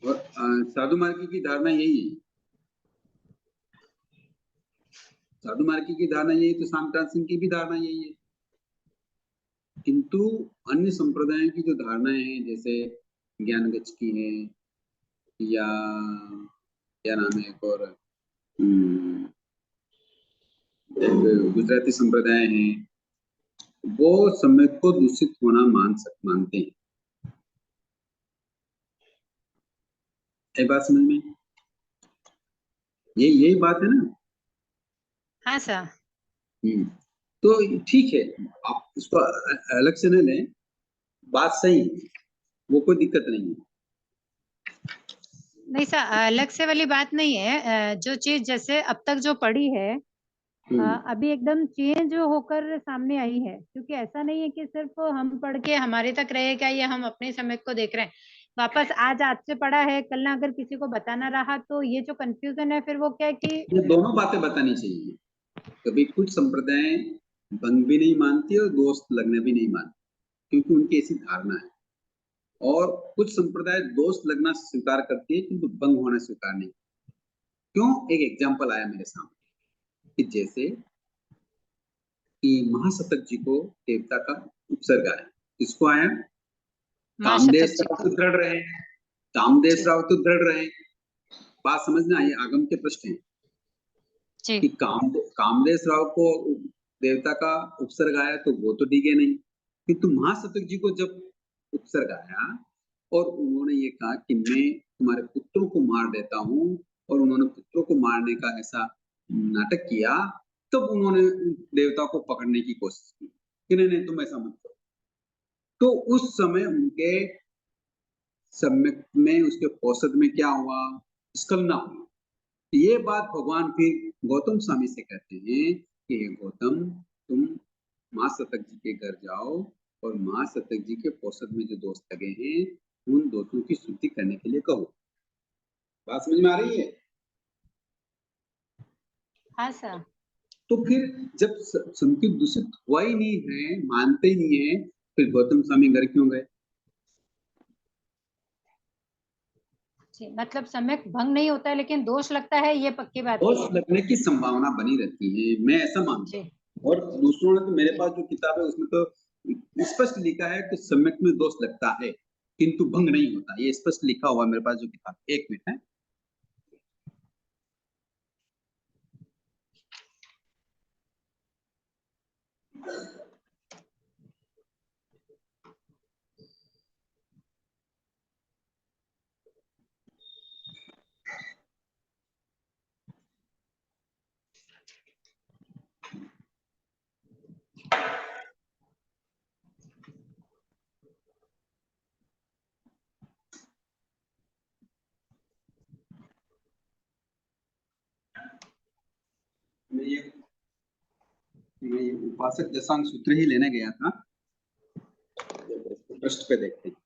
और साधु मार्गी की धारणा यही है। साधु मार्गी की धारणा यही, तो शांतान सिंह की भी धारणा यही है। किंतु अन्य संप्रदायों की जो धारणाएं हैं, जैसे ज्ञानगच्छ की है या क्या नाम है एक और एक गुजराती संप्रदाय है, वो सम्यक को दूषित होना मानते हैं। ये बात समझ में? यही बात है ना? हाँ सर। तो ठीक है, आप इसको अलग से न लें, बात सही है, वो कोई दिक्कत नहीं है। नहीं सर, अलग से वाली बात नहीं है। जो चीज जैसे अब तक जो पड़ी है अभी एकदम चेंज होकर सामने आई है, क्योंकि ऐसा नहीं है कि सिर्फ हम पढ़ के हमारे तक रहेगा या हम अपने समय को देख रहे हैं। वापस आज से पढ़ा है, कल ना अगर किसी को बताना रहा तो ये जो कंफ्यूजन है फिर वो क्या है कि ये दोनों बातें बतानी चाहिए। कभी कुछ संप्रदाय भंग भी नहीं मानती और दोष लगना भी नहीं मानती, क्योंकि उनकी ऐसी धारणा है। और कुछ संप्रदाय दोष लगना स्वीकार करती है किंतु भंग होना स्वीकार नहीं। क्यों? एक एग्जाम्पल आया मेरे सामने कि जैसे कि महासतक जी को देवता का उपसर्ग आया, किसको आया? कामदेव राव तो दृढ़ रहे, कामदेव राव तो दृढ़ रहे। बात समझना, ये आगम के प्रश्न है कि कामदेव राव को देवता का उपसर्ग आया तो वो तो डिगे नहीं, किंतु महासतक जी को जब उपसर्ग आया और उन्होंने ये कहा कि मैं तुम्हारे पुत्रों को मार देता हूँ, और उन्होंने पुत्रों को मारने का ऐसा नाटक किया, तब उन्होंने देवता को पकड़ने की कोशिश की कि नहीं तुम ऐसा मत करो। तो उस समय उनके सम्यक में, उसके औसत में क्या हुआ? स्खलना हुई। ये बात भगवान फिर गौतम स्वामी से कहते हैं कि हे गौतम, तुम माँ सतक जी के घर जाओ और माँ सतक जी के औसत में जो दोष लगे हैं उन दोषों की शुद्धि करने के लिए कहो। बात समझ में आ रही है? हाँ सर। तो फिर जब सम्यक दूषित हुआ ही नहीं है, मानते ही नहीं है, फिर गौतम स्वामी घर क्यों गए? मतलब सम्यक भंग नहीं होता है लेकिन दोष लगता है, ये पक्की बात है। दोष लगने की संभावना बनी रहती है, मैं ऐसा मानता हूँ। और दूसरों ने तो, मेरे पास जो किताब है उसमें तो स्पष्ट लिखा है कि सम्यक में दोष लगता है किंतु भंग नहीं होता, ये स्पष्ट लिखा हुआ मेरे पास जो किताब। एक मिनट है। मैं ये उपासक दशांग सूत्र ही लेने गया था, पृष्ठ पे देखते हैं।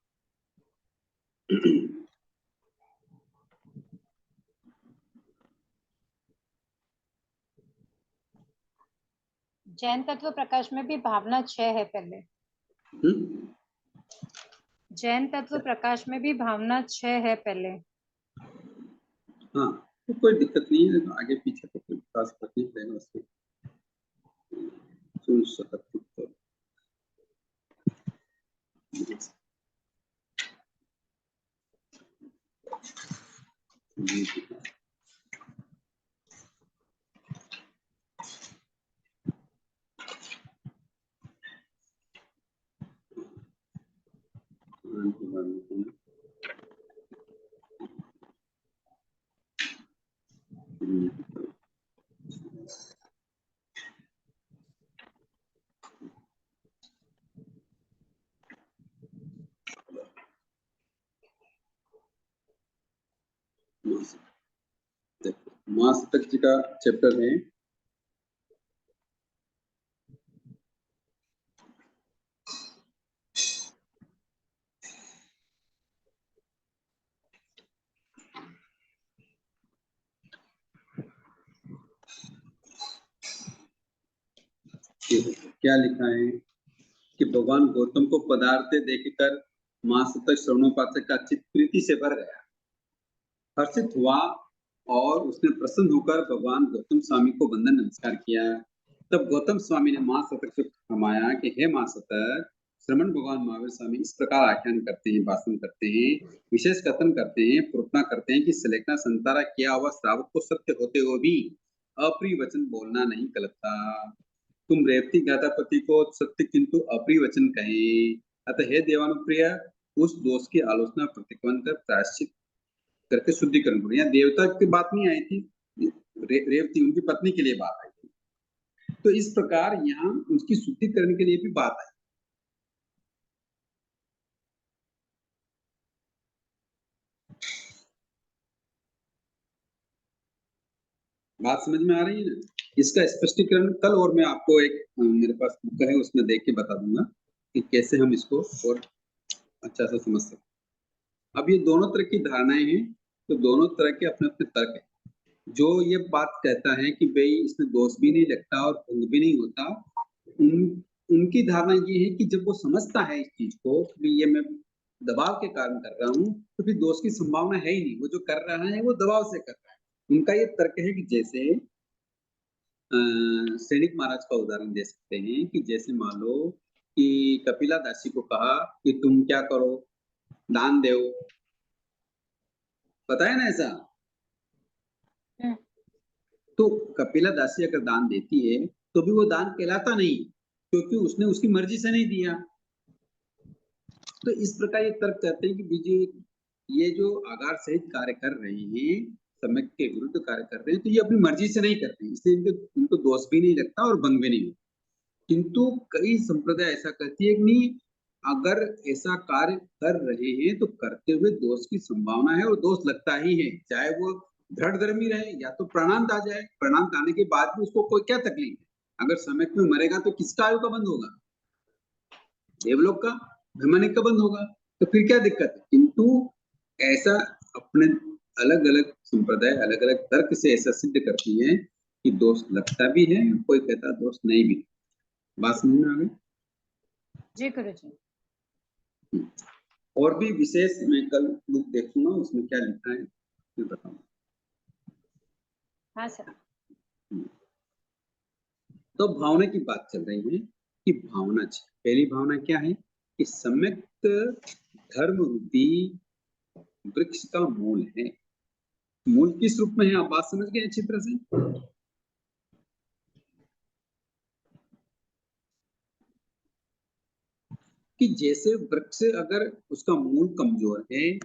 जैन तत्व प्रकाश में भी भावना 6 है पहले। जैन तत्व प्रकाश में भी भावना 6 है पहले। हाँ, तो कोई दिक्कत नहीं है, तो आगे पीछे तो कोई खास बात नहीं रहेगा उसमें। सुन सकते हो। महासतक जी का चैप्टर है क्या लिखा है कि भगवान गौतम को पदार्थ देखकर महासतक श्रवणोपासक का चित्त प्रीति से भर गया, हर्षित हुआ और उसने प्रसन्न होकर भगवान गौतम स्वामी को वंदन नमस्कार किया। तब गौतम स्वामी ने महासतक से फरमाया कि हे महासतक, श्रमण भगवान महावीर स्वामी इस प्रकार आख्यान करते हैं, भाषण करते हैं, विशेष कथन करते हैं, प्रोपना करते हैं कि सलेखना संतारा किया हुआ श्रावक को सत्य होते हुए भी अप्रिय वचन बोलना नहीं गलता। तुम रेवती गादापति को सत्य किंतु अप्रिय वचन कहे, अतः हे देवानुप्रिय उस दोष की आलोचना प्रतिक्वन कर प्रायश्चित करके शुद्धिकरण करो। यहाँ देवता की बात नहीं आई थी, रेवती उनकी पत्नी के लिए बात आई थी। तो इस प्रकार यहाँ उसकी शुद्धिकरण के लिए भी बात आई। बात समझ में आ रही है ना? इसका स्पष्टीकरण कल और मैं आपको एक मेरे पास बुक है उसमें देख के बता दूंगा कि कैसे हम इसको और अच्छा से समझ सकते। अब ये दोनों तरह की धारणाएं हैं, तो दोनों तरह के अपने अपने तर्क हैं। जो ये बात कहता है कि भाई इसमें दोष भी नहीं लगता और भंग भी नहीं होता, उनकी धारणा ये है कि जब वो समझता है इस चीज को कि ये मैं दबाव के कारण कर रहा हूँ, तो फिर दोष की संभावना है ही नहीं। वो जो कर रहा है वो दबाव से कर रहा है। उनका ये तर्क है कि जैसे सैनिक महाराज का उदाहरण दे सकते हैं कि जैसे मान लो कि कपिला दासी को कहा कि तुम क्या करो, दान दो, पता है ना ऐसा? तो कपिला दासी अगर दान देती है तो भी वो दान कहलाता नहीं, क्योंकि उसने उसकी मर्जी से नहीं दिया। तो इस प्रकार ये तर्क कहते हैं कि बीजे ये जो आगार सहित कार्य कर रहे हैं, सम्यक के विरुद्ध कार्य कर रहे हैं, तो ये अपनी मर्जी से नहीं करते, इसलिए इनको दोष भी नहीं लगता और भंग भी नहीं होता। किंतु कई संप्रदाय ऐसा कहती है कि नहीं, अगर ऐसा कार्य कर रहे हैं तो करते हुए दोष की संभावना है और दोष लगता ही है, चाहे वो दृढ़धर्मी रहे या तो प्राणांत आ जाए। प्राणांत आने के बाद भी उसको कोई क्या तकलीफ है? अगर सम्यक में मरेगा तो किसका आयु का बंद होगा? देवलोक का, वैमानिक का बंद होगा, तो फिर क्या दिक्कत है? किंतु ऐसा अपने अलग अलग संप्रदाय अलग अलग तर्क से ऐसा सिद्ध करती है कि दोष लगता भी है, कोई कहता दोष नहीं भी। बात समझ में आ गई? जी गुरुजी। और भी विशेष मैं कल बुक देखूंगा उसमें क्या लिखा है मैं बताऊंगा। हाँ सर। तो भावना की बात चल रही है की भावना चाहिए। पहली भावना क्या है कि सम्यक धर्म रूपी वृक्ष का मूल है। मूल किस रूप में है, आप बात समझ गए अच्छी तरह से? कि जैसे वृक्ष अगर उसका मूल कमजोर है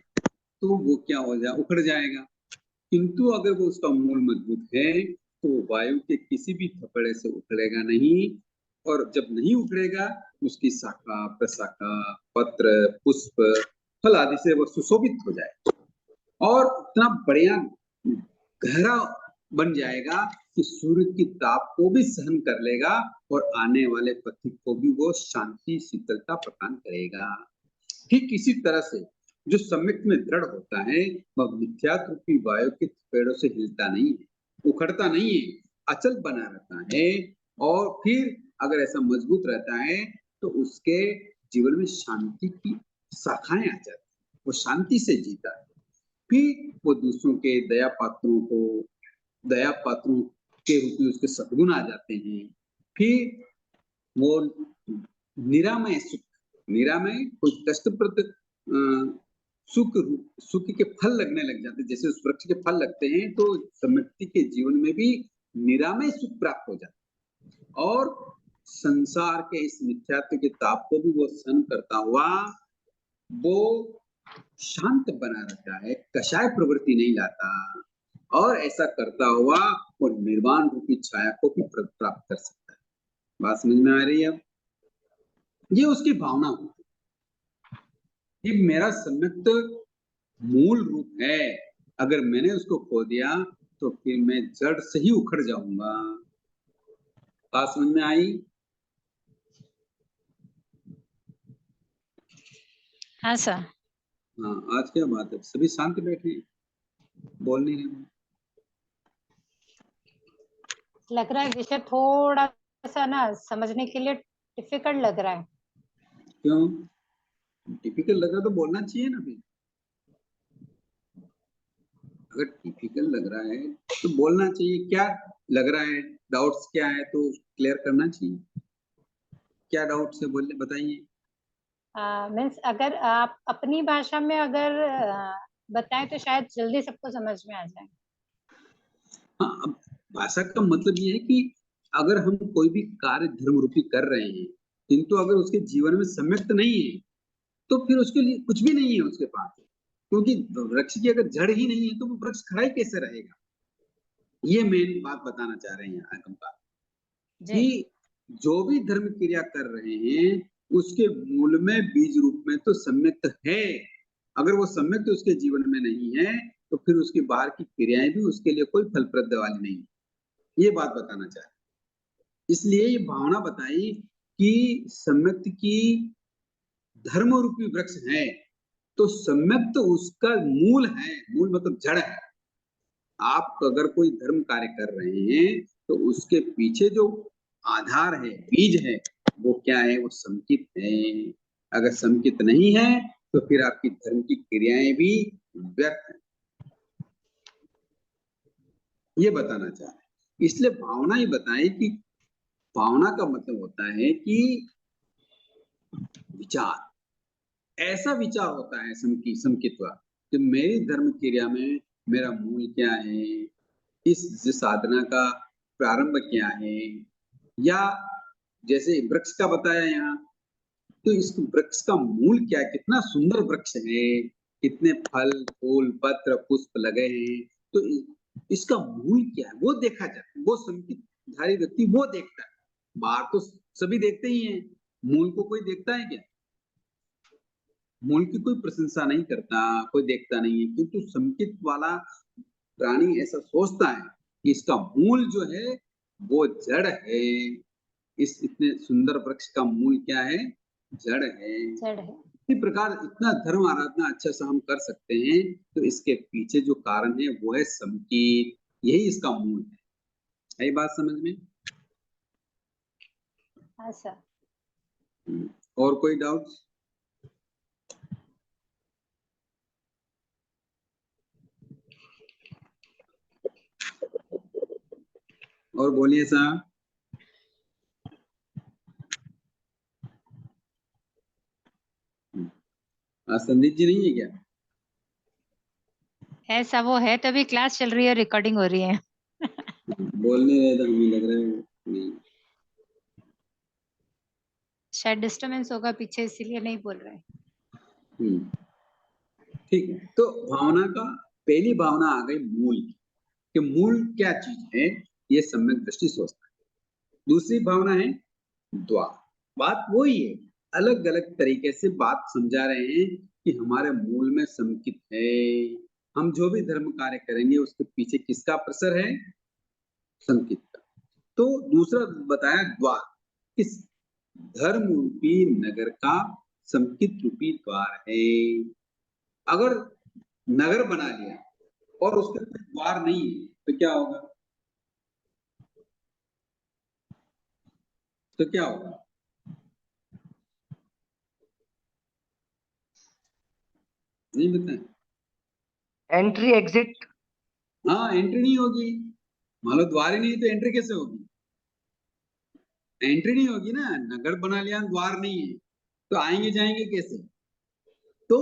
तो वो क्या हो जाए, उखड़ जाएगा। किंतु अगर वो उसका मूल मजबूत है तो वो वायु के किसी भी थपेड़े से उखड़ेगा नहीं, और जब नहीं उखड़ेगा उसकी शाखा, प्रशाखा, पत्र, पुष्प, फल आदि से वो सुशोभित हो जाए और इतना बढ़िया गहरा बन जाएगा कि सूर्य की ताप को भी सहन कर लेगा और आने वाले पथिक को भी वो शांति शीतलता प्रदान करेगा। ठीक इसी तरह से जो सम्यक में दृढ़ होता है वह मिथ्यात्व रूपी वायु के पेड़ों से हिलता नहीं है, उखड़ता नहीं है, अचल बना रहता है। और फिर अगर ऐसा मजबूत रहता है तो उसके जीवन में शांति की शाखाएं आ जाती है, वो शांति से जीता है। फिर वो दूसरों के दया पात्रों के रूप में उसके सद्गुण आ जाते हैं। फिर वो निरामय सुख, निरामय कोई कष्टप्रद सुख के फल लगने लग जाते हैं। जैसे उस वृक्ष के फल लगते हैं तो सम्यक्ति के जीवन में भी निरामय सुख प्राप्त हो जाता है और संसार के इस मिथ्यात्व के ताप को भी वो सहन करता हुआ वो शांत बना रहता है, कषाय प्रवृत्ति नहीं लाता, और ऐसा करता हुआ वो निर्वाण रूपी छाया को भी प्राप्त कर सकता है। बात समझ में आ रही है? अब ये उसकी भावना होती है कि मेरा सम्यक्त मूल रूप है, अगर मैंने उसको खो दिया तो फिर मैं जड़ से ही उखड़ जाऊंगा। बात समझ में आई? हाँ सर। हाँ, आज क्या बात है, सभी शांत बैठे हैं, बोल नहीं रहे। लग रहा है विषय थोड़ा सा ना समझने के लिए डिफिकल्ट लग रहा है। क्यों डिफिकल्ट लग रहा तो बोलना चाहिए ना। फिर अगर डिफिकल्ट लग रहा है तो बोलना चाहिए, क्या लग रहा है, डाउट्स क्या है तो क्लियर करना चाहिए। क्या डाउट्स है बोलिए, बताइए। मीन्स अगर आप अपनी भाषा में अगर बताएं तो शायद जल्दी सबको समझ में आ जाए। हाँ, अब भाषा का मतलब ये है कि अगर हम कोई भी कार्य धर्म रूपी कर रहे हैं किंतु अगर उसके जीवन में सम्यक्त नहीं है तो फिर उसके लिए कुछ भी नहीं है उसके पास, क्योंकि वृक्ष की अगर जड़ ही नहीं है तो वो वृक्ष खड़ा ही कैसे रहेगा। ये मेन बात बताना चाह रहे हैं यहाँ हम कि जो भी धर्म क्रिया कर रहे हैं उसके मूल में बीज रूप में तो सम्यक्त है। अगर वो सम्यक्त उसके जीवन में नहीं है तो फिर उसकी बाहर की क्रियाएं भी उसके लिए कोई फलप्रद वाली नहीं। ये बात बताना चाह रहे, इसलिए ये भावना बताई कि सम्यक्त की धर्म रूपी वृक्ष है तो सम्यक्त उसका मूल है, मूल मतलब जड़ है। आप अगर कोई धर्म कार्य कर रहे हैं तो उसके पीछे जो आधार है, बीज है, वो क्या है, वो समकित है। अगर समकित नहीं है तो फिर आपकी धर्म की क्रियाएं भी व्यर्थ है। ये बताना चाह रहे हैं। इसलिए भावना ही बताए कि भावना का मतलब होता है कि विचार, ऐसा विचार होता है समकित्व कि मेरी धर्म क्रिया में मेरा मूल क्या है, इस साधना का प्रारंभ क्या है, या जैसे वृक्ष का बताया यहाँ तो इस वृक्ष का मूल क्या है, कितना सुंदर वृक्ष है, कितने फल फूल पत्र पुष्प लगे हैं, तो इसका मूल क्या है वो देखा जाता है। वो संगीतधारी व्यक्ति वो देखता है, बाहर तो सभी देखते ही हैं, मूल को कोई देखता है क्या? मूल की कोई प्रशंसा नहीं करता, कोई देखता नहीं है, किंतु संकित वाला प्राणी ऐसा सोचता है कि इसका मूल जो है वो जड़ है। इस इतने सुंदर वृक्ष का मूल क्या है, जड़ है। जड़ है। इसी प्रकार इतना धर्म आराधना अच्छा से हम कर सकते हैं तो इसके पीछे जो कारण है वो है संकीत, यही इसका मूल है। यही बात समझ में? हाँ सर। और कोई डाउट? और बोलिए साहब। आज संदीप जी नहीं है क्या? ऐसा वो है, तभी क्लास चल रही है, रिकॉर्डिंग हो रही है। बोलने रहे तो हमें लग रहा है नहीं। शायद डिस्टरबेंस होगा पीछे, इसीलिए नहीं बोल रहे। ठीक है, तो भावना का पहली भावना आ गई मूल की, कि मूल क्या चीज है, ये सम्यक दृष्टि सोचता है। दूसरी भावना है द्वार। बात वही है, अलग अलग तरीके से बात समझा रहे हैं कि हमारे मूल में संकित है। हम जो भी धर्म कार्य करेंगे उसके पीछे किसका प्रसर है? संकित का। तो दूसरा बताया द्वार, किस धर्म रूपी नगर का संकित रूपी द्वार है। अगर नगर बना लिया और उसके अंदर द्वार नहीं है तो क्या होगा? तो क्या होगा? नहीं बताए? Entry exit. हाँ, एंट्री नहीं होगी। मान लो द्वार ही नहीं तो एंट्री कैसे होगी? एंट्री नहीं होगी ना, नगर बना लिया द्वार नहीं है तो आएंगे जाएंगे कैसे? तो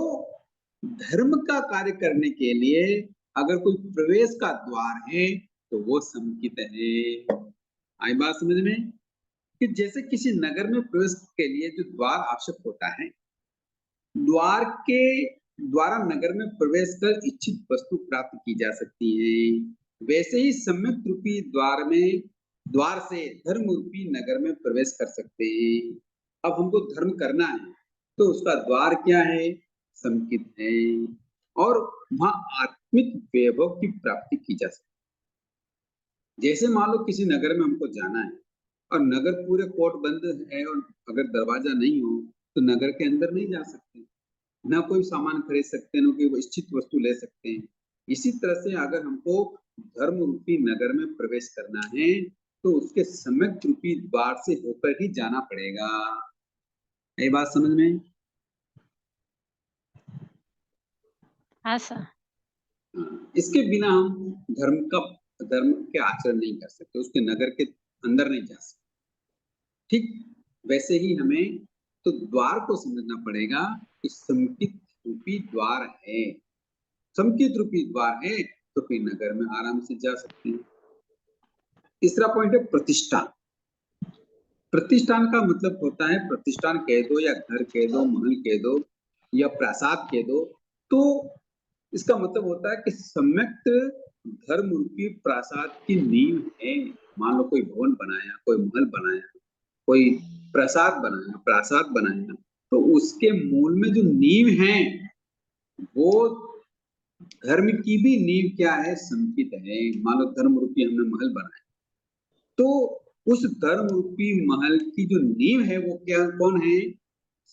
धर्म का कार्य करने के लिए अगर कोई प्रवेश का द्वार है तो वो संकित है। आई बात समझ में? कि जैसे किसी नगर में प्रवेश के लिए जो द्वार आवश्यक होता है, द्वार के द्वारा नगर में प्रवेश कर इच्छित वस्तु प्राप्त की जा सकती है, वैसे ही सम्यक रूपी द्वार से धर्म रूपी नगर में प्रवेश कर सकते हैं। अब हमको धर्म करना है तो उसका द्वार क्या है? संकित है, और वहां आत्मिक वैभव की प्राप्ति की जा सकती है। जैसे मान लो किसी नगर में हमको जाना है और नगर पूरे कोट बंद है और अगर दरवाजा नहीं हो तो नगर के अंदर नहीं जा सकते, ना कोई सामान खरीद सकते हैं, ना कोई इच्छित वस्तु ले सकते हैं। इसी तरह से अगर हमको धर्म रूपी नगर में प्रवेश करना है तो उसके सम्यक रूपी द्वार से होकर ही जाना पड़ेगा। ये बात समझ में? हाँ सर। हाँ, इसके बिना हम धर्म के आचरण नहीं कर सकते, उसके नगर के अंदर नहीं जा सकते। ठीक वैसे ही हमें तो द्वार को समझना पड़ेगा कि संकित रूपी द्वार है। संकित रूपी द्वार है तो फिर नगर में आराम से जा सकते हैं। तीसरा पॉइंट है प्रतिष्ठान। प्रतिष्ठान का मतलब होता है, प्रतिष्ठान कह दो या घर कह दो, महल कह दो या प्रासाद कह दो, तो इसका मतलब होता है कि सम्यक धर्म रूपी प्रासाद की नींव है। मान लो कोई भवन बनाया, कोई महल बनाया, कोई प्रासाद बनाया, तो उसके मूल में जो नींव है वो धर्म की भी नींव क्या है? संकित है। मान लो धर्म रूपी हमने महल बनाया, तो उस धर्म रूपी महल की जो नींव है वो क्या, कौन है?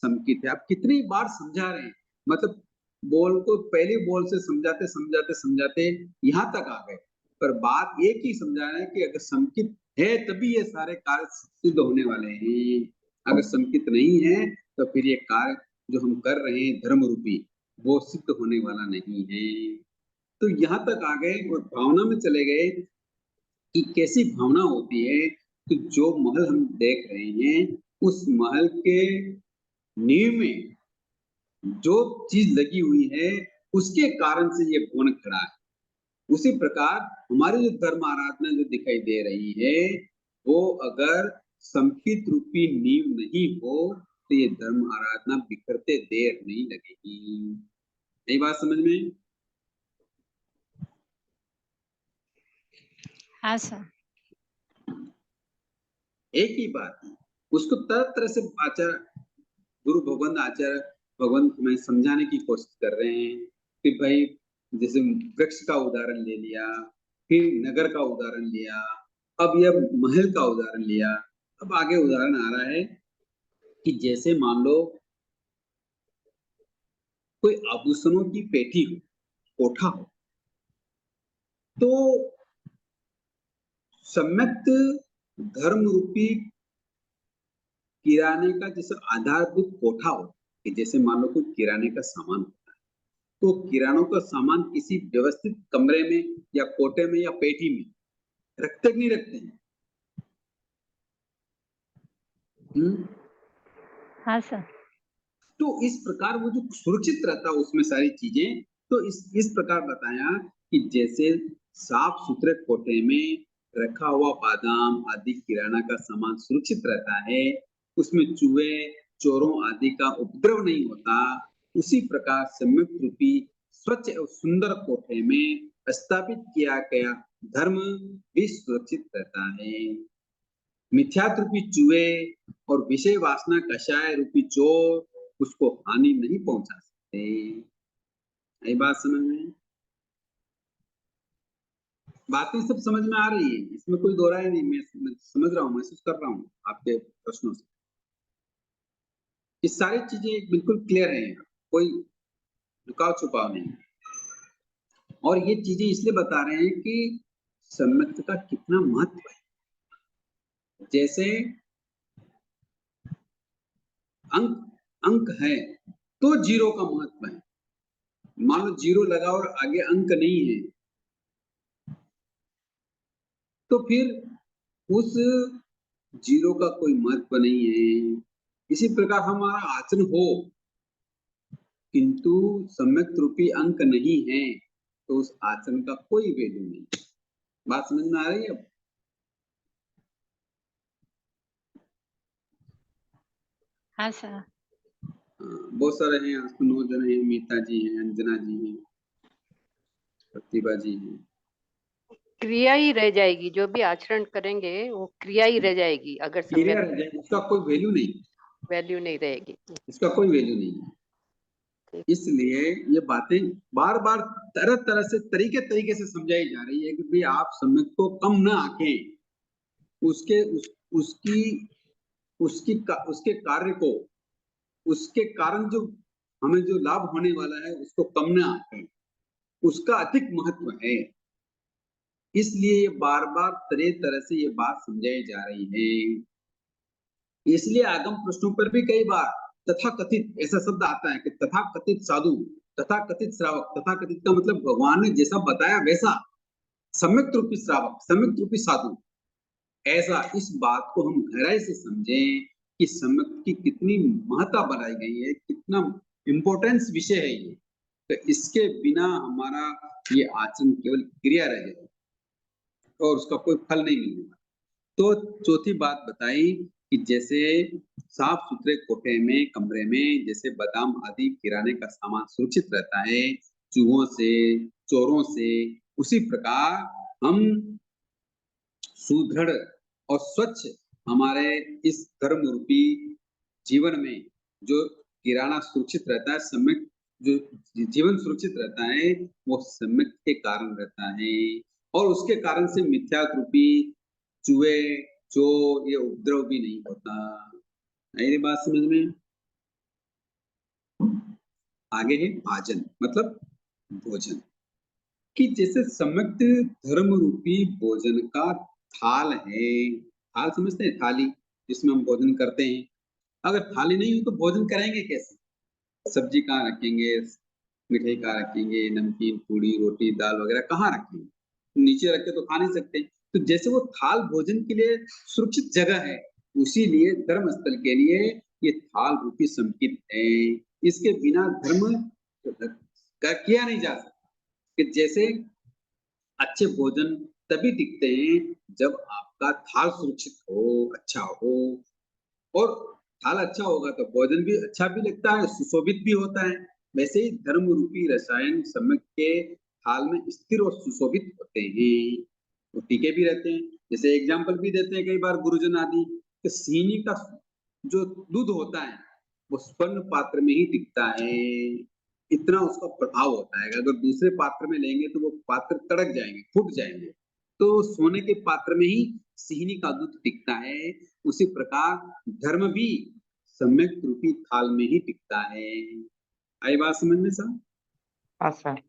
संकित है। आप कितनी बार समझा रहे हैं, मतलब बोल को पहले बोल से समझाते समझाते समझाते यहाँ तक आ गए, पर बात एक ही समझा रहे हैं कि अगर संकित है तभी ये सारे कार्य सिद्ध होने वाले हैं। अगर संकित नहीं है तो फिर ये कार्य जो हम कर रहे हैं धर्म रूपी वो सिद्ध होने वाला नहीं है। तो यहाँ तक आ गए और भावना में चले गए कि कैसी भावना होती है कि जो महल हम देख रहे हैं उस महल के नींव में जो चीज लगी हुई है उसके कारण से ये भवन खड़ा है। उसी प्रकार हमारी जो धर्म आराधना जो दिखाई दे रही है वो अगर संकित रूपी नींव नहीं हो तो ये धर्म आराधना बिखरते देर नहीं लगेगी। यही बात समझ में? हाँ सर। एक ही बात है, उसको तरह तरह से आचार्य गुरु भगवान हमें समझाने की कोशिश कर रहे हैं कि भाई जैसे वृक्ष का उदाहरण ले लिया, फिर नगर का उदाहरण लिया, अब यह महल का उदाहरण लिया, अब आगे उदाहरण आ रहा है कि जैसे मान लो कोई आभूषणों की पेटी हो, कोठा हो, तो सम्यक धर्म रूपी किराने का जैसे आधारभूत कोठा हो, कि जैसे मान लो कोई किराने का सामान होता है तो किरानों का सामान किसी व्यवस्थित कमरे में या कोटे में या पेटी में रखते कि नहीं रखते हैं? हाँ सर। तो इस प्रकार वो जो सुरक्षित रहता है उसमें सारी चीजें, तो इस प्रकार बताया कि जैसे साफ सुथरे कोठे में रखा हुआ बादाम आदि किराना का सामान सुरक्षित रहता है, उसमें चूहे चोरों आदि का उपद्रव नहीं होता, उसी प्रकार सम्यक रूपी स्वच्छ और सुंदर कोठे में स्थापित किया गया धर्म भी सुरक्षित रहता है। मिथ्यात्व रूपी चूहे और विषय वासना कषाय रूपी चोर उसको हानि नहीं पहुंचा सकते। यही बात समझ में, बातें सब समझ में आ रही है, इसमें कोई दो राय नहीं, मैं समझ रहा हूँ, महसूस कर रहा हूँ आपके प्रश्नों से। ये सारी चीजें बिल्कुल क्लियर है, कोई लुकाव छुपाव नहीं। और ये चीजें इसलिए बता रहे हैं कि सम्यक्त का कितना महत्व है। जैसे अंक है तो जीरो का महत्व है। मान लो जीरो लगा और आगे अंक नहीं है, तो फिर उस जीरो का कोई महत्व नहीं है। इसी प्रकार हमारा आचरण हो किंतु सम्यक रूपी अंक नहीं है तो उस आचरण का कोई वैल्यू नहीं। बात समझ में आ रही है अब? हाँ सर। बहुत सारे हैं, आज तो 9 जने हैं, मीता जी हैं, अंजना जी हैं, प्रतिभा जी हैं। क्रिया ही रह जाएगी, जो भी आचरण करेंगे वो क्रिया ही रह जाएगी, अगर क्लियर सम्यक है जाए, उसका कोई वैल्यू नहीं, वैल्यू नहीं रहेगी। इसका कोई वैल्यू नहीं है। इसलिए ये बातें बार बार तरह तरह से तरीके से समझाई जा रही है कि भाई आप सम्यक को कम ना आंकें, उसके कार्य को, उसके कारण जो हमें जो लाभ होने वाला है उसको कम ना आंकें, उसका अधिक महत्व है। इसलिए ये बार बार तरह से ये बात समझाई जा रही है। इसलिए आगम प्रश्नों पर भी कई बार तथाकथित ऐसा शब्द आता है कि तथाकथित साधु, तथाकथित श्रावक, तथाकथित का मतलब भगवान ने जैसा बताया वैसा, सम्यक रूपी श्रावक, सम्यक रूपी साधु, ऐसा इस बात को हम गहराई से समझें कि सम्यक की कितनी महत्ता बनाई गई है, कितना इंपॉर्टेंस विषय है ये। तो इसके बिना हमारा ये आचरण केवल क्रिया रह जाए और उसका कोई फल नहीं मिलेगा। तो चौथी बात बताई कि जैसे साफ सुथरे कोठे में, कमरे में जैसे बादाम आदि किराने का सामान सुरक्षित रहता है चूहों से, चोरों से, उसी प्रकार हम सुदृढ़ और स्वच्छ हमारे इस धर्म रूपी जीवन में जो किराना सुरक्षित रहता है, सम्यक जो जीवन सुरक्षित रहता है वो सम्यक के कारण रहता है, और उसके कारण से मिथ्या रूपी चूहे चोर ये उपद्रव भी नहीं होता। मेरी बात समझ में? आगे है आजन, मतलब भोजन, कि जैसे सम्यक धर्म रूपी भोजन का थाल है। थाल समझते हैं? थाली जिसमें हम भोजन करते हैं। अगर थाली नहीं हो तो भोजन करेंगे कैसे? सब्जी कहाँ रखेंगे, मिठाई कहाँ रखेंगे, नमकीन पूड़ी रोटी दाल वगैरह कहाँ रखेंगे? नीचे रखे तो खा नहीं सकते। तो जैसे वो थाल भोजन के लिए सुरक्षित जगह है, उसी लिए धर्म स्थल के लिए ये थाल रूपी संकित है। इसके बिना धर्म किया नहीं जा सकता। कि जैसे अच्छे भोजन तभी टिकते हैं जब आपका थाल सुरक्षित हो, अच्छा हो, और थाल अच्छा होगा तो भोजन भी अच्छा भी लगता है, सुशोभित भी होता है। वैसे ही धर्म रूपी रसायन सम्यक के थाल में स्थिर और सुशोभित होते हैं, तो टिके भी रहते हैं। जैसे एग्जाम्पल भी देते हैं कई बार गुरुजन आदि कि सीनी का जो दूध होता है वो स्वर्ण पात्र में ही टिकता है, इतना उसका प्रभाव होता है। अगर दूसरे पात्र में लेंगे तो वो पात्र तड़क जाएंगे, फूट जाएंगे। तो सोने के पात्र में ही सिहनी का दूध टिकता है, उसी प्रकार धर्म भी सम्यक रूपी थाल में ही टिकता है। आई बात समझ में सर? हाँ सर।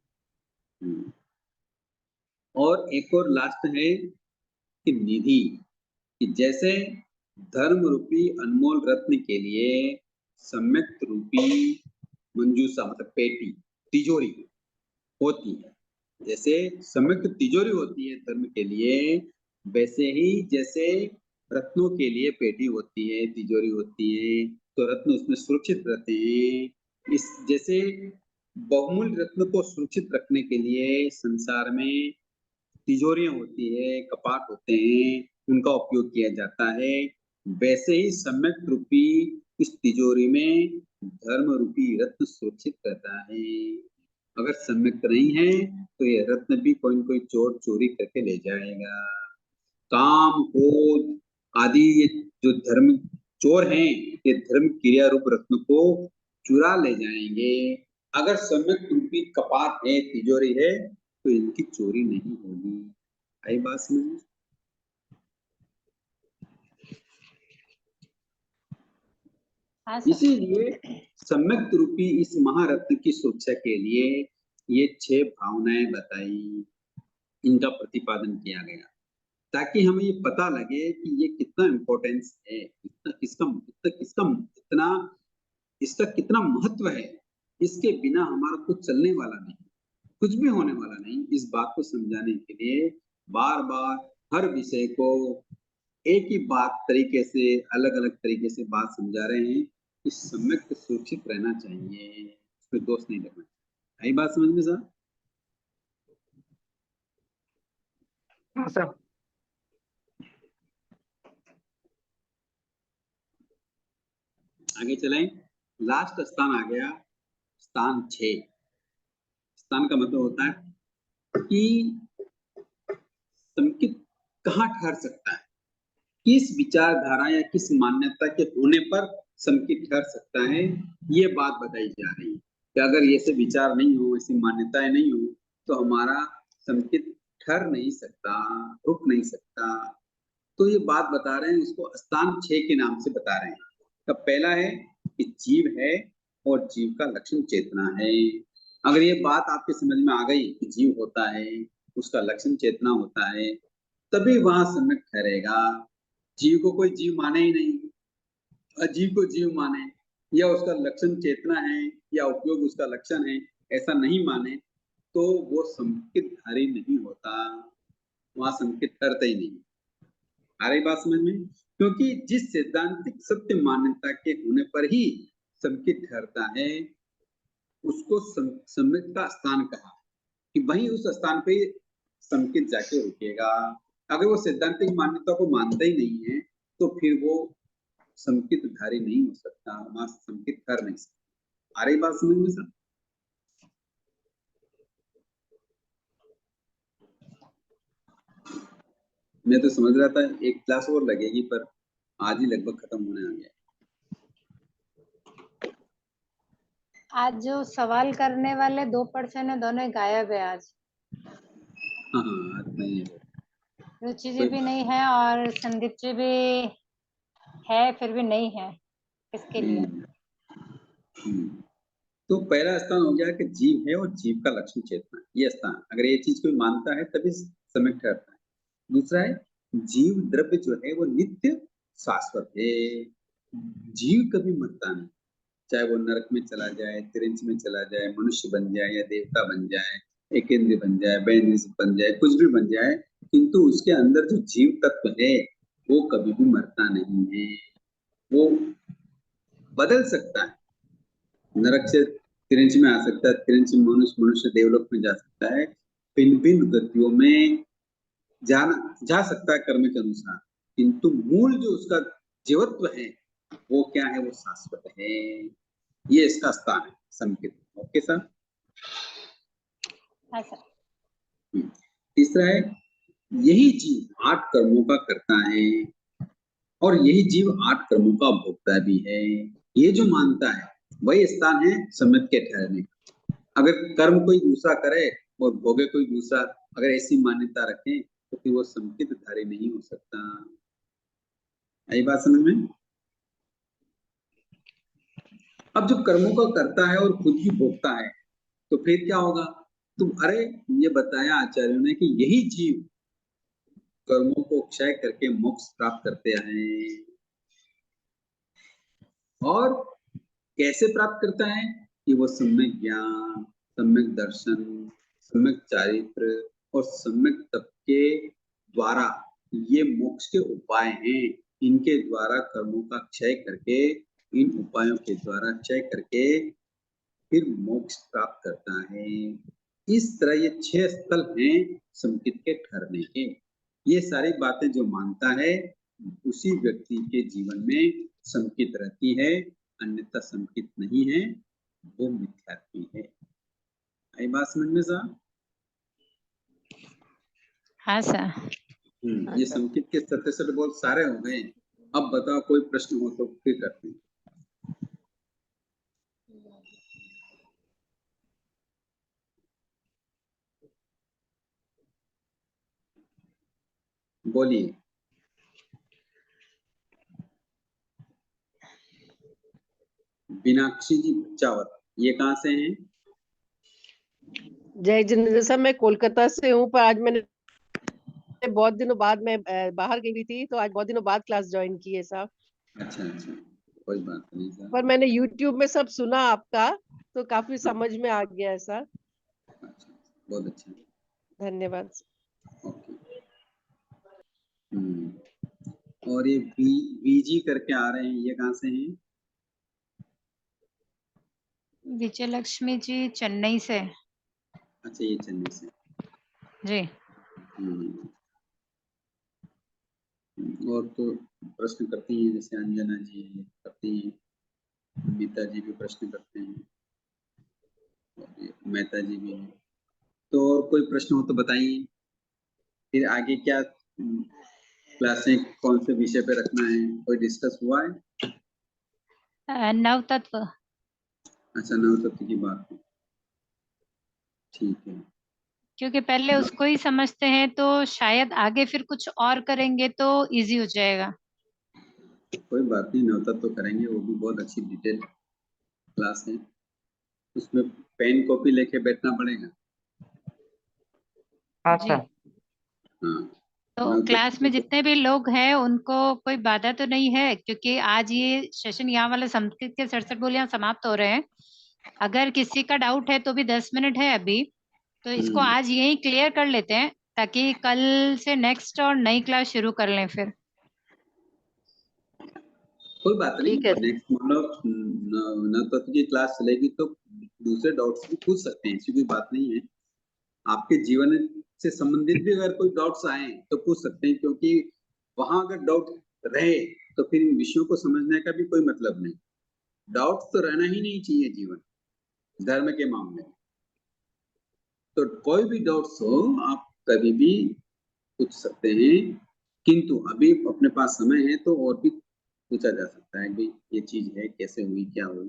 और एक और लास्ट है कि निधि, कि जैसे धर्म रूपी अनमोल रत्न के लिए सम्यक रूपी मंजूषा मतलब पेटी, तिजोरी होती है। जैसे सम्यक तिजोरी होती है धर्म के लिए, वैसे ही जैसे रत्नों के लिए पेटी होती है, तिजोरी होती है, तो रत्न उसमें सुरक्षित रहते हैं। इस जैसे बहुमूल्य रत्न को सुरक्षित रखने के लिए संसार में तिजोरियां होती है, कपाट होते हैं, उनका उपयोग किया जाता है, वैसे ही सम्यक रूपी इस तिजोरी में धर्म रूपी रत्न सुरक्षित रहता है। अगर सम्यक नहीं है तो ये रत्न भी कोई न कोई चोर चोरी करके ले जाएगा। काम, क्रोध आदि ये जो धर्म चोर हैं, ये धर्म क्रिया रूप रत्न को चुरा ले जाएंगे। अगर सम्यक रूपी कपाट है, तिजोरी है, तो इनकी चोरी नहीं होगी। आई बात समझ? हाँ सर। इसीलिए सम्यक रूपी इस महारत्न की सुरक्षा के लिए ये 6 भावनाएं बताई, इनका प्रतिपादन किया गया, ताकि हमें ये पता लगे कि ये कितना इम्पोर्टेंस है, इसका कितना महत्व है। इसके बिना हमारा कुछ चलने वाला नहीं, कुछ भी होने वाला नहीं। इस बात को समझाने के लिए बार बार हर विषय को एक ही बात तरीके से, अलग अलग तरीके से बात समझा रहे हैं कि सम्यक सुरक्षित रहना चाहिए, उसमें दोष नहीं लगना चाहिए। आई बात समझ में सर? हाँ सर। आगे चलें। लास्ट स्थान आ गया, स्थान 6। स्थान का मतलब होता है कि संकित कहाँ ठहर सकता है, किस विचारधारा या किस मान्यता के होने पर संकित ठहर सकता है, ये बात बताई जा रही है कि अगर ये से विचार नहीं हो, ऐसी मान्यताएं नहीं हो, तो हमारा संकित ठहर नहीं सकता, रुक नहीं सकता। तो ये बात बता रहे हैं, उसको स्थान 6 के नाम से बता रहे हैं। तो पहला है कि जीव है और जीव का लक्षण चेतना है। अगर ये बात आपके समझ में आ गई कि जीव होता है, उसका लक्षण चेतना होता है, तभी वहां सम्यक ठहरेगा। जीव को कोई जीव माने ही नहीं, अजीव को जीव माने, या उसका लक्षण चेतना है या उपयोग उसका लक्षण है, ऐसा नहीं माने, तो वो संकित धारी नहीं होता, वहां संकित ठहरता ही नहीं। आ रही बात समझ में? क्योंकि जिस सैद्धांतिक सत्य मान्यता के होने पर ही संकित ठहरता है, उसको सम्यक का स्थान कहा कि वहीं उस स्थान पे संकित जाके रुकेगा। अगर वो सैद्धांतिक मान्यता को मानता ही नहीं है, तो फिर वो संकित धारी नहीं हो सकता, वहां संकित कर नहीं सकता। आ रही बात समझ में सर? मैं तो समझ रहा था एक क्लास और लगेगी, पर आज ही लगभग खत्म होने आ गया। आज जो सवाल करने वाले 2 पर्सन है, दोनों ही गायब है आज। हाँ, आज नहीं है। रुचि जी भी नहीं है और संदीप जी भी है, फिर भी नहीं है। किसके लिए? तो पहला स्थान हो गया कि जीव है और जीव का लक्षण चेतना, ये स्थान अगर ये चीज कोई मानता है तभी सम्यक ठहरता है। दूसरा है जीव द्रव्य जो है वो नित्य शाश्वत है, जीव कभी मरता नहीं, चाहे वो नरक में चला जाए, तिरंज में चला जाए, मनुष्य बन जाए या देवता बन जाए, एकेंद्र बन जाए, बैंद्र बन जाए, कुछ भी बन जाए, किंतु उसके अंदर जो जीव तत्व है वो कभी भी मरता नहीं है, वो बदल सकता है, नरक से तिरंज में आ सकता है, तिरंज से मनुष्य देवलोक में जा सकता है, भिन्न भिन्न गतियों में जा सकता है कर्म के अनुसार, किंतु मूल जो उसका जीवत्व है वो क्या है, वो शाश्वत है। ये इसका स्थान है संकित। Okay sir? हाँ सर। तीसरा है यही जीव 8 कर्मों का करता है और यही जीव 8 कर्मों का भोगता भी है। ये जो मानता है वही स्थान है सम्यक के ठहरने का। अगर कर्म कोई दूसरा करे और भोगे कोई दूसरा, अगर ऐसी मान्यता रखें तो फिर वो संकित धारी नहीं हो सकता। यही बात समझ में? अब जब कर्मों का करता है और खुद ही भोगता है तो फिर क्या होगा? तो अरे ये बताया आचार्यों ने कि यही जीव कर्मों को क्षय करके मोक्ष प्राप्त करते हैं। और कैसे प्राप्त करता है कि वो सम्यक ज्ञान, सम्यक दर्शन, सम्यक चारित्र और सम्यक तप के द्वारा, ये मोक्ष के उपाय हैं, इनके द्वारा कर्मों का क्षय करके इन उपायों के द्वारा क्षय करके फिर मोक्ष प्राप्त करता है। इस तरह ये 6 स्थल हैं संकित के ठहरने के। ये सारी बातें जो मानता है उसी व्यक्ति के जीवन में संकित रहती है, अन्यथा संकित नहीं है, वो मिथ्यात्वी है। आई बात समझ में साहब? हाँ सर। ये संकित के 67 बहुत सारे हो गए। अब बताओ कोई प्रश्न हो तो फिर करते हैं। बोलिए। मीनाक्षी जी बच्चावत, ये कहाँ से हैं? जय जिनेंद्र सर, मैं कोलकाता से हूँ, पर आज मैंने बहुत दिनों बाद मैं बाहर गई हुई थी, तो आज बहुत दिनों बाद क्लास ज्वाइन की है साहब। अच्छा अच्छा, कोई बात नहीं सर। पर मैंने YouTube में सब सुना आपका, तो काफी समझ में आ गया है सर। अच्छा, बहुत अच्छा, धन्यवाद। ओके। और ये बीजी करके आ रहे हैं, ये कहाँ से हैं? विजयलक्ष्मी जी चेन्नई से। अच्छा, ये चेन्नई से। जी। और तो प्रश्न करती हैं, जैसे अंजना जी करती हैं, मीता जी भी प्रश्न करते हैं, और मेहता जी भी हैं। तो और कोई प्रश्न हो तो बताइए। फिर आगे क्या क्लासें कौन से विषय पे रखना है, कोई डिस्कस हुआ है? नव तत्व। अच्छा, नव तत्व की बात है, ठीक है। क्योंकि पहले उसको ही समझते हैं तो शायद आगे फिर कुछ और करेंगे तो इजी हो जाएगा। कोई बात नहीं, नव तत्व तो करेंगे, वो भी बहुत अच्छी डिटेल क्लास है। उसमें पेन कॉपी लेके बैठना पड़ेगा। जी। हाँ, तो क्लास में जितने भी लोग हैं उनको कोई बाधा तो नहीं है, क्योंकि आज ये सेशन यहाँ वाले संस्कृत के 67 बोलियां समाप्त हो रहे हैं। अगर किसी का डाउट है तो भी 10 मिनट है अभी, तो इसको आज यही क्लियर कर लेते हैं, ताकि कल से नेक्स्ट और नई क्लास शुरू कर लें फिर। कोई बात नहीं, ठीक है। नेक्स्ट मतलब नव तत्व की क्लास चलेगी तो दूसरे डाउट्स भी पूछ सकते हैं, ऐसी कोई बात नहीं है। आपके जीवन से संबंधित भी अगर कोई डाउट्स आए तो पूछ सकते हैं, क्योंकि वहां अगर डाउट रहे तो फिर इन विषयों को समझने का भी कोई मतलब नहीं। डाउट्स तो रहना ही नहीं चाहिए जीवन धर्म के मामले में। तो कोई भी डाउट्स हो आप कभी भी पूछ सकते हैं, किंतु अभी अपने पास समय है तो और भी पूछा जा सकता है कि ये चीज है, कैसे हुई, क्या हुई,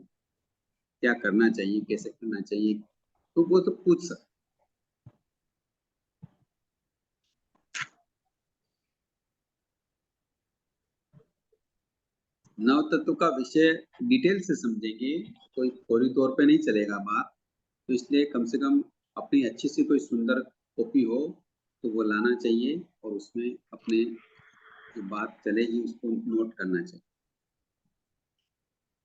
क्या करना चाहिए, कैसे करना चाहिए, तो वो तो पूछ सकते। नव तत्व का विषय डिटेल से समझेंगे, कोई फौरी तौर पे नहीं चलेगा बात, तो इसलिए कम से कम अपनी अच्छी सी कोई सुंदर कॉपी हो तो वो लाना चाहिए, और उसमें अपने जो बात चलेगी उसको नोट करना चाहिए।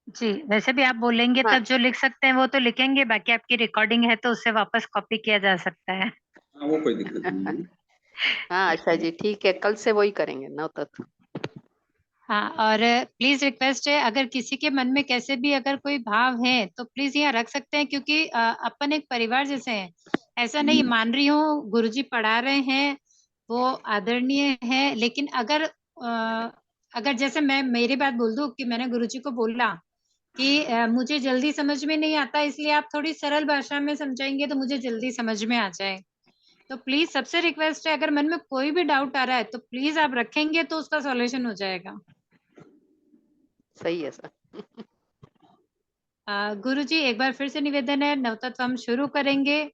जी, वैसे भी आप बोलेंगे हाँ। तब जो लिख सकते हैं वो तो लिखेंगे, बाकी आपकी रिकॉर्डिंग है तो उससे वापस कॉपी किया जा सकता है। हाँ, वो कोई दिक्कत नहीं है। हाँ आशा जी, ठीक है, कल से वही करेंगे नव तत्व। हाँ, और प्लीज रिक्वेस्ट है, अगर किसी के मन में कैसे भी अगर कोई भाव है तो प्लीज यहाँ रख सकते हैं, क्योंकि अपन एक परिवार जैसे हैं। ऐसा नहीं मान रही हूँ, गुरुजी पढ़ा रहे हैं, वो आदरणीय है, लेकिन अगर जैसे मैं मेरी बात बोल दूं कि मैंने गुरुजी को बोला कि मुझे जल्दी समझ में नहीं आता, इसलिए आप थोड़ी सरल भाषा में समझाएंगे तो मुझे जल्दी समझ में आ जाए। तो प्लीज सबसे रिक्वेस्ट है, अगर मन में कोई भी डाउट आ रहा है तो प्लीज आप रखेंगे तो उसका सॉल्यूशन हो जाएगा। सही है सर। गुरुजी एक बार फिर से निवेदन है, नवतत्व हम शुरू करेंगे।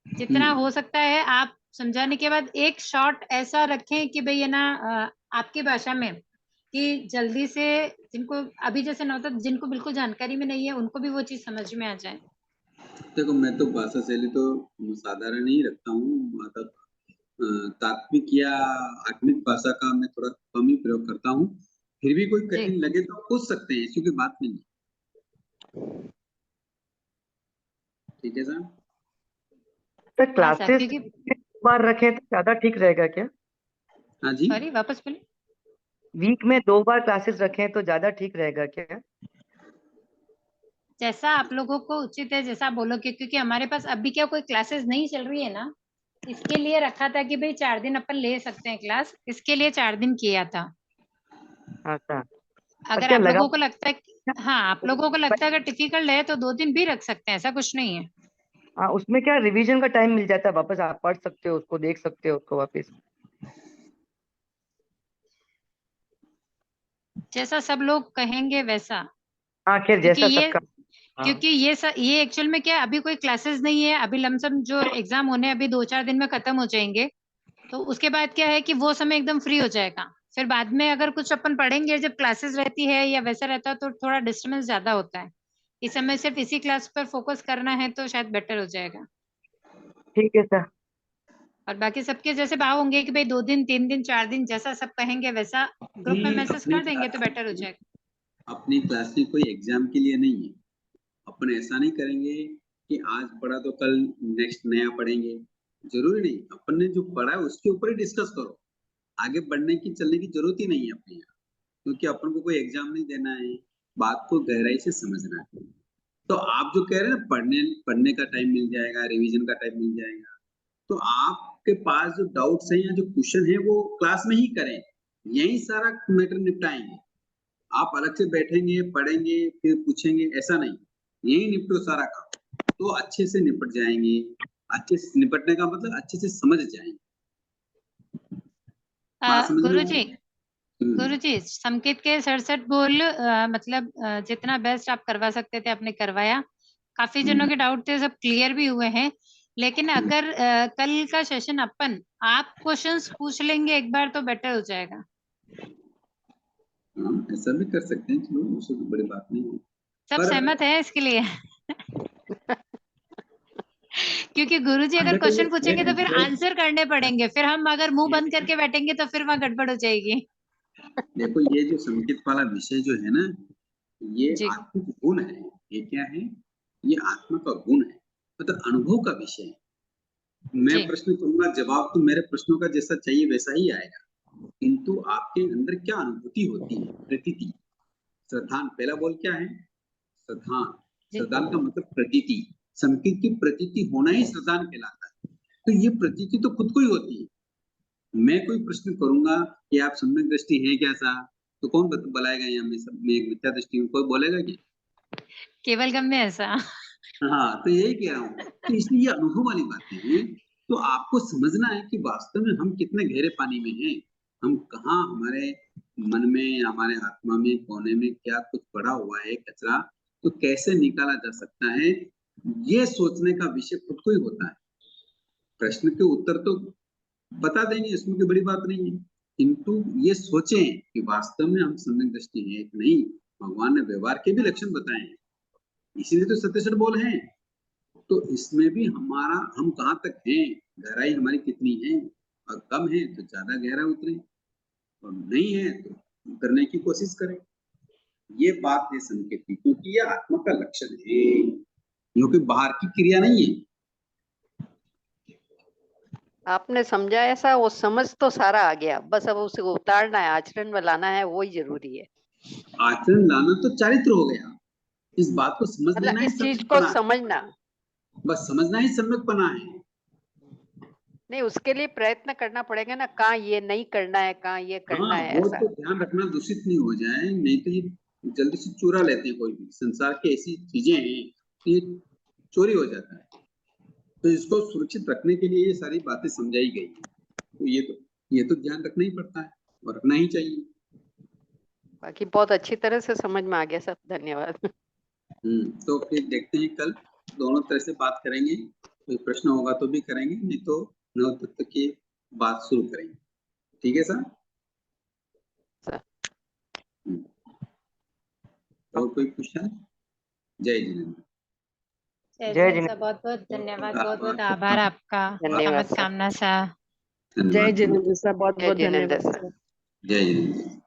जितना हो सकता है आप समझाने के बाद एक शॉर्ट ऐसा रखें कि भाई है ना, आपकी भाषा में, कि जल्दी से जिनको अभी जैसे नवतत्व जिनको बिल्कुल जानकारी में नहीं है उनको भी वो चीज समझ में आ जाए। देखो, मैं तो भाषा शैली तो साधारण ही रखता हूँ, मतलब तात्विक या आत्मिक भाषा का मैं थोड़ा कम ही प्रयोग करता हूँ। फिर भी कोई कठिन लगे तो पूछ सकते हैं, ऐसी कोई बात नहीं है। ठीक है सर। तो क्लासेस क्योंकि बार रखें तो ज्यादा ठीक रहेगा क्या? हाँ जी, सॉरी वापस बोलिए। वीक में 2 बार क्लासेस रखें तो ज्यादा ठीक रहेगा क्या? जैसा आप लोगों को उचित है, जैसा आप बोलोगे, क्योंकि हमारे पास अभी क्या कोई क्लासेस नहीं चल रही है ना, इसके लिए रखा था कि भाई 4 दिन अपन ले सकते हैं क्लास, इसके लिए 4 दिन किया था। अच्छा, पर अगर क्या आप लगा, लोगों को लगता है हाँ, आप लोगों को लगता है अगर डिफिकल्ट है तो 2 दिन भी रख सकते हैं, ऐसा कुछ नहीं है। हाँ, उसमें क्या रिवीजन का टाइम मिल जाता है, वापस आप पढ़ सकते हो उसको, देख सकते हो उसको वापस। जैसा सब लोग कहेंगे वैसा। हाँ खैर, क्योंकि जैसा ये सबका। हाँ। क्योंकि ये एक्चुअल में क्या है, अभी कोई क्लासेस नहीं है, अभी लमसम जो एग्जाम होने हैं, अभी 2-4 दिन में खत्म हो जाएंगे। तो उसके बाद क्या है कि वो समय एकदम फ्री हो जाएगा। फिर बाद में अगर कुछ अपन पढ़ेंगे, जब क्लासेस रहती है या वैसा रहता है तो थोड़ा डिस्टर्बेंस ज्यादा होता है। इस समय सिर्फ इसी क्लास पर फोकस करना है तो शायद बेटर हो जाएगा। ठीक है सर। और बाकी सबके जैसे भाव होंगे कि भाई 2 दिन, 3 दिन, 4 दिन, जैसा सब कहेंगे वैसा ग्रुप में मैसेज अपनी कर देंगे तो क्लास बेटर हो में जाएगा। अपनी क्लास में कोई एग्जाम के लिए नहीं है। अपन ऐसा नहीं करेंगे कि आज पढ़ा तो कल नेक्स्ट नया पढ़ेंगे। जरूरी नहीं, अपन ने जो पढ़ा है उसके ऊपर ही डिस्कस करो। आगे बढ़ने की चलने की जरूरत ही नहीं है अपने यहाँ, क्योंकि अपन को कोई एग्जाम नहीं देना है, बात को गहराई से समझना है। तो आप जो कह रहे हैं पढ़ने पढ़ने का टाइम मिल जाएगा, रिवीजन का टाइम मिल जाएगा, तो आपके पास जो डाउट्स हैं या जो क्वेश्चन है वो क्लास में ही करें, यही सारा मैटर निपटाएंगे। आप अलग से बैठेंगे पढ़ेंगे फिर पूछेंगे, ऐसा नहीं, यही निपटो सारा काम, तो अच्छे से निपट जाएंगे। अच्छे से निपटने का मतलब अच्छे से समझ जाएंगे। बात समझ में गुरु आ जी, रही है? हम्म, गुरु जी, संकेत के सड़सठ बोल मतलब जितना बेस्ट आप करवा सकते थे आपने करवाया। काफी जनों हम्म, के डाउट थे, सब क्लियर भी हुए हैं। लेकिन हम्म। अगर कल का सेशन अपन आप क्वेश्चंस पूछ लेंगे एक बार तो बेटर हो जाएगा। हाँ, ऐसा भी कर सकते हैं, चलो उससे तो बड़ी बात नहीं है। सब पर सहमत है इसके लिए? क्योंकि गुरुजी हाँ, अगर देखो क्वेश्चन पूछेंगे तो फिर ये आंसर करने पड़ेंगे, फिर हम अगर मुंह बंद ये करके बैठेंगे तो फिर वहां गड़बड़ हो जाएगी। देखो ये जो संकेत वाला विषय जो है ना, ये जी आत्मिक गुण है। ये क्या है? ये आत्मा का गुण है, मतलब अनुभव का विषय है। मैं जी प्रश्न करूंगा, जवाब तो मेरे प्रश्नों का जैसा चाहिए वैसा ही आएगा, किंतु आपके अंदर क्या अनुभूति होती है, प्रतीति। श्रद्धान पहला बोल क्या है? श्रद्धान। जी श्रद्धान का मतलब प्रतीति। संकेत की प्रतीति होना ही श्रद्धान कहलाता है। तो ये प्रतीति तो खुद को ही होती है। मैं कोई प्रश्न करूंगा कि आप सम्यक दृष्टि हैं क्या सा, तो कौन बताएगा? यहाँ में सब में एक मिथ्या दृष्टि हूँ, कोई बोलेगा क्या? केवल गम में ऐसा। हाँ, तो यही कह रहा हूँ। तो इसलिए ये अनुभव वाली बातें हैं। तो आपको समझना है कि वास्तव में हम कितने गहरे पानी में हैं। हम कहाँ, हमारे मन में, हमारे आत्मा में, कोने में क्या कुछ पड़ा हुआ है कचरा, तो कैसे निकाला जा सकता है, ये सोचने का विषय खुद को ही होता है। प्रश्न के उत्तर तो बता देंगे, इसमें कोई बड़ी बात नहीं है, किंतु ये सोचें कि वास्तव में हम सम्यक दृष्टि है कि नहीं। भगवान ने व्यवहार के भी लक्षण बताए हैं, इसीलिए तो 77 बोल हैं। तो इसमें भी हमारा, हम कहाँ तक हैं, गहराई हमारी कितनी है, और कम है तो ज्यादा गहरा उतरे, और नहीं है तो उतरने की कोशिश करें। ये बात है संकेत की, क्योंकि ये आत्मा का लक्षण है, क्योंकि बाहर की क्रिया नहीं है। आपने समझा ऐसा, वो समझ तो सारा आ गया, बस अब उसे उतारना है, आचरण में लाना है, वही जरूरी है। आचरण लाना तो चारित्र हो गया, इस बात को समझ मतलब लेना ही इस चीज को सम्यकपना है। समझना। बस समझना ही सम्यकपना है। नहीं, उसके लिए प्रयत्न करना पड़ेगा ना, कहाँ ये नहीं करना है, कहाँ ये करना हाँ, है, वो ऐसा। तो ध्यान रखना दूषित नहीं हो जाए, नहीं तो ये जल्दी से चुरा लेते हैं। कोई भी संसार की ऐसी चीजें हैं, ये चोरी हो जाता है। तो इसको सुरक्षित रखने के लिए ये सारी बातें समझाई गई हैं। तो ये तो ध्यान रखना ही पड़ता है, और रखना ही चाहिए। बाकी बहुत अच्छी तरह से समझ में आ गया सब, धन्यवाद। तो फिर देखते हैं कल दोनों तरह से बात करेंगे। कोई प्रश्न होगा तो भी करेंगे, नहीं तो नव तत्व की बात शुरू करेंगे। ठीक है सर? हम्म, और कोई क्वेश्चन? जय जिनेन्द्र। जय जय जिनेन्द्र जिनेन्द्र। सर, बहुत बहुत धन्यवाद, बहुत बहुत आपका आभार आपका। धन्यवाद सर। नमस्कामना सर। जय धन्यवाद। जिनेन्द्र सर, बहुत जय बहुत जिनेन्द्र धन्यवाद सर। सर। जय जिनेन्द्र।